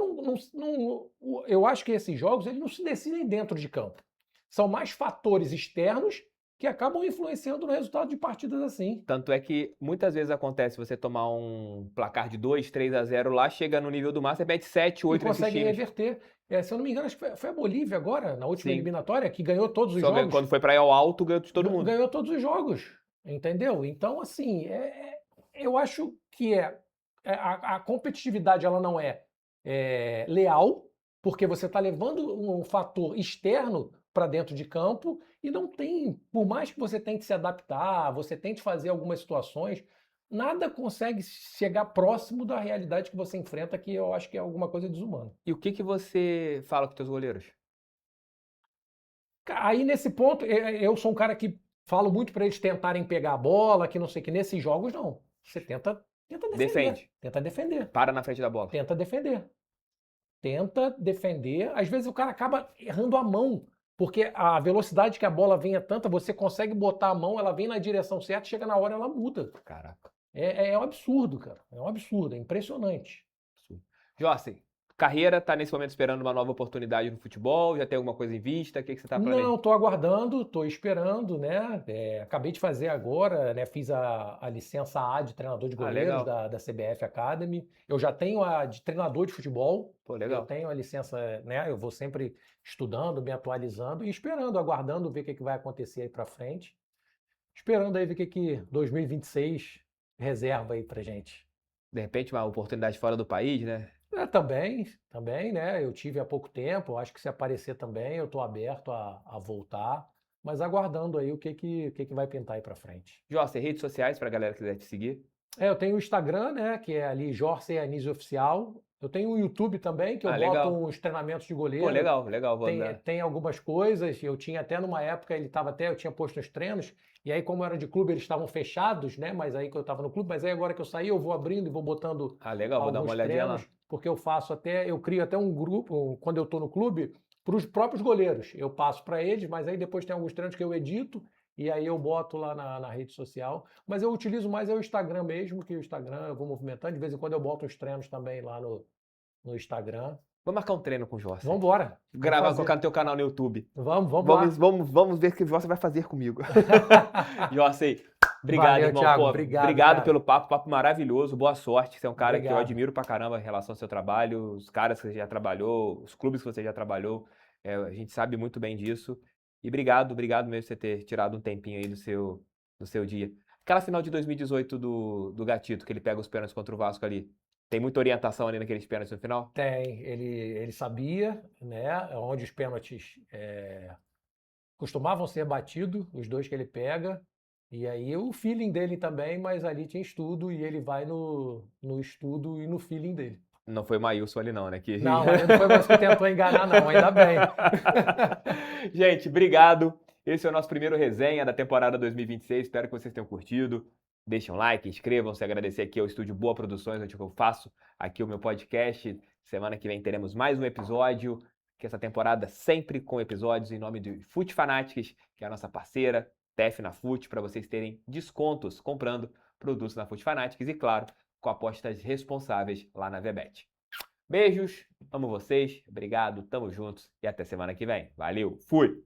eu acho que esses jogos eles não se decidem dentro de campo. São mais fatores externos que acabam influenciando no resultado de partidas assim. Tanto é que muitas vezes acontece você tomar um placar de 2, 3-0 lá, chega no nível do mar, você mete 7, E 8 nesses consegue times. reverter. Se eu não me engano, acho que foi a Bolívia agora, na última Sim. eliminatória, que ganhou todos os Só jogos. quando foi para ir ao alto, ganhou de todo mundo. Ganhou todos os jogos, entendeu? Então, assim, eu acho que a competitividade ela não é leal, porque você está levando um fator externo para dentro de campo e não tem, por mais que você tente se adaptar, você tente fazer algumas situações, nada consegue chegar próximo da realidade que você enfrenta, que eu acho que é alguma coisa desumana. E o que que você fala com os teus goleiros? Aí nesse ponto, eu sou um cara que falo muito para eles tentarem pegar a bola, que não sei o que. Nesses jogos, não. Você tenta defender. Defende. Tenta defender. Para na frente da bola. Tenta defender. Tenta defender. Às vezes o cara acaba errando a mão, porque a velocidade que a bola vem é tanta, você consegue botar a mão, ela vem na direção certa, chega na hora ela muda. Caraca. É um absurdo, cara. É um absurdo, é impressionante. Absurdo. Jossen, carreira, tá nesse momento esperando uma nova oportunidade no futebol? Já tem alguma coisa em vista? O que você tá planejando? Não, estou aguardando, estou esperando, né? Acabei de fazer agora, né? Fiz a licença A de treinador de Ah, goleiros legal. da CBF Academy. Eu já tenho a de treinador de futebol. Pô, Eu legal. tenho a licença, né? Eu vou sempre estudando, me atualizando e esperando, aguardando ver o que vai acontecer aí para frente. Esperando aí ver o que 2026 reserva aí pra gente. De repente, uma oportunidade fora do país, né? Também, né? Eu tive há pouco tempo, acho que se aparecer também, eu estou aberto a voltar, mas aguardando aí o que vai pintar aí para frente. Jorge, redes sociais pra galera que quiser te seguir. Eu tenho o Instagram, né? Que é ali Jorge Anísio Oficial. Eu tenho o YouTube também, que eu Ah, boto legal. uns treinamentos de Pô, goleiro. legal, vou Tem, dar. tem algumas coisas, eu tinha até numa época, eu tinha posto os treinos, e aí como era de clube, eles estavam fechados, né? Mas aí que eu estava no clube, mas aí agora que eu saí, eu vou abrindo e vou botando Ah, legal, vou dar uma alguns olhadinha lá. treinos, porque eu crio até um grupo, quando eu estou no clube, para os próprios goleiros. Eu passo para eles, mas aí depois tem alguns treinos que eu edito, e aí eu boto lá na rede social. Mas eu utilizo mais o Instagram mesmo, que o Instagram eu vou movimentando, de vez em quando eu boto os treinos também lá no Instagram. Vou marcar um treino com o Jorge. Vamos embora. Gravar, colocar no teu canal no YouTube. Vamos lá. Vamos ver o que o Jorge vai fazer comigo. Jorge, obrigado, Valeu, irmão. Thiago. Pô, Obrigado, cara. pelo papo maravilhoso. Boa sorte. Você é um cara que eu Obrigado. admiro pra caramba em relação ao seu trabalho, os caras que você já trabalhou, os clubes que você já trabalhou. A gente sabe muito bem disso. E obrigado mesmo por você ter tirado um tempinho aí do seu dia. Aquela final de 2018 do Gatito, que ele pega os pênaltis contra o Vasco ali. Tem muita orientação ali naqueles pênaltis no final? Tem, ele sabia, né, onde os pênaltis costumavam ser batidos, os dois que ele pega, e aí o feeling dele também, mas ali tinha estudo e ele vai no estudo e no feeling dele. Não foi o Maílson ali não, né? Não, ele não foi mais que tentou enganar não, ainda bem. Gente, obrigado. Esse é o nosso primeiro resenha da temporada 2026. Espero que vocês tenham curtido. Deixem um like, inscrevam-se, agradecer aqui ao Estúdio Boa Produções, onde eu faço aqui o meu podcast. Semana que vem teremos mais um episódio, que essa temporada sempre com episódios em nome de Fute Fanatics, que é a nossa parceira, TF na Fute, para vocês terem descontos comprando produtos na Fute Fanatics e, claro, com apostas responsáveis lá na VBET. Beijos, amo vocês, obrigado, tamo juntos e até semana que vem. Valeu, fui!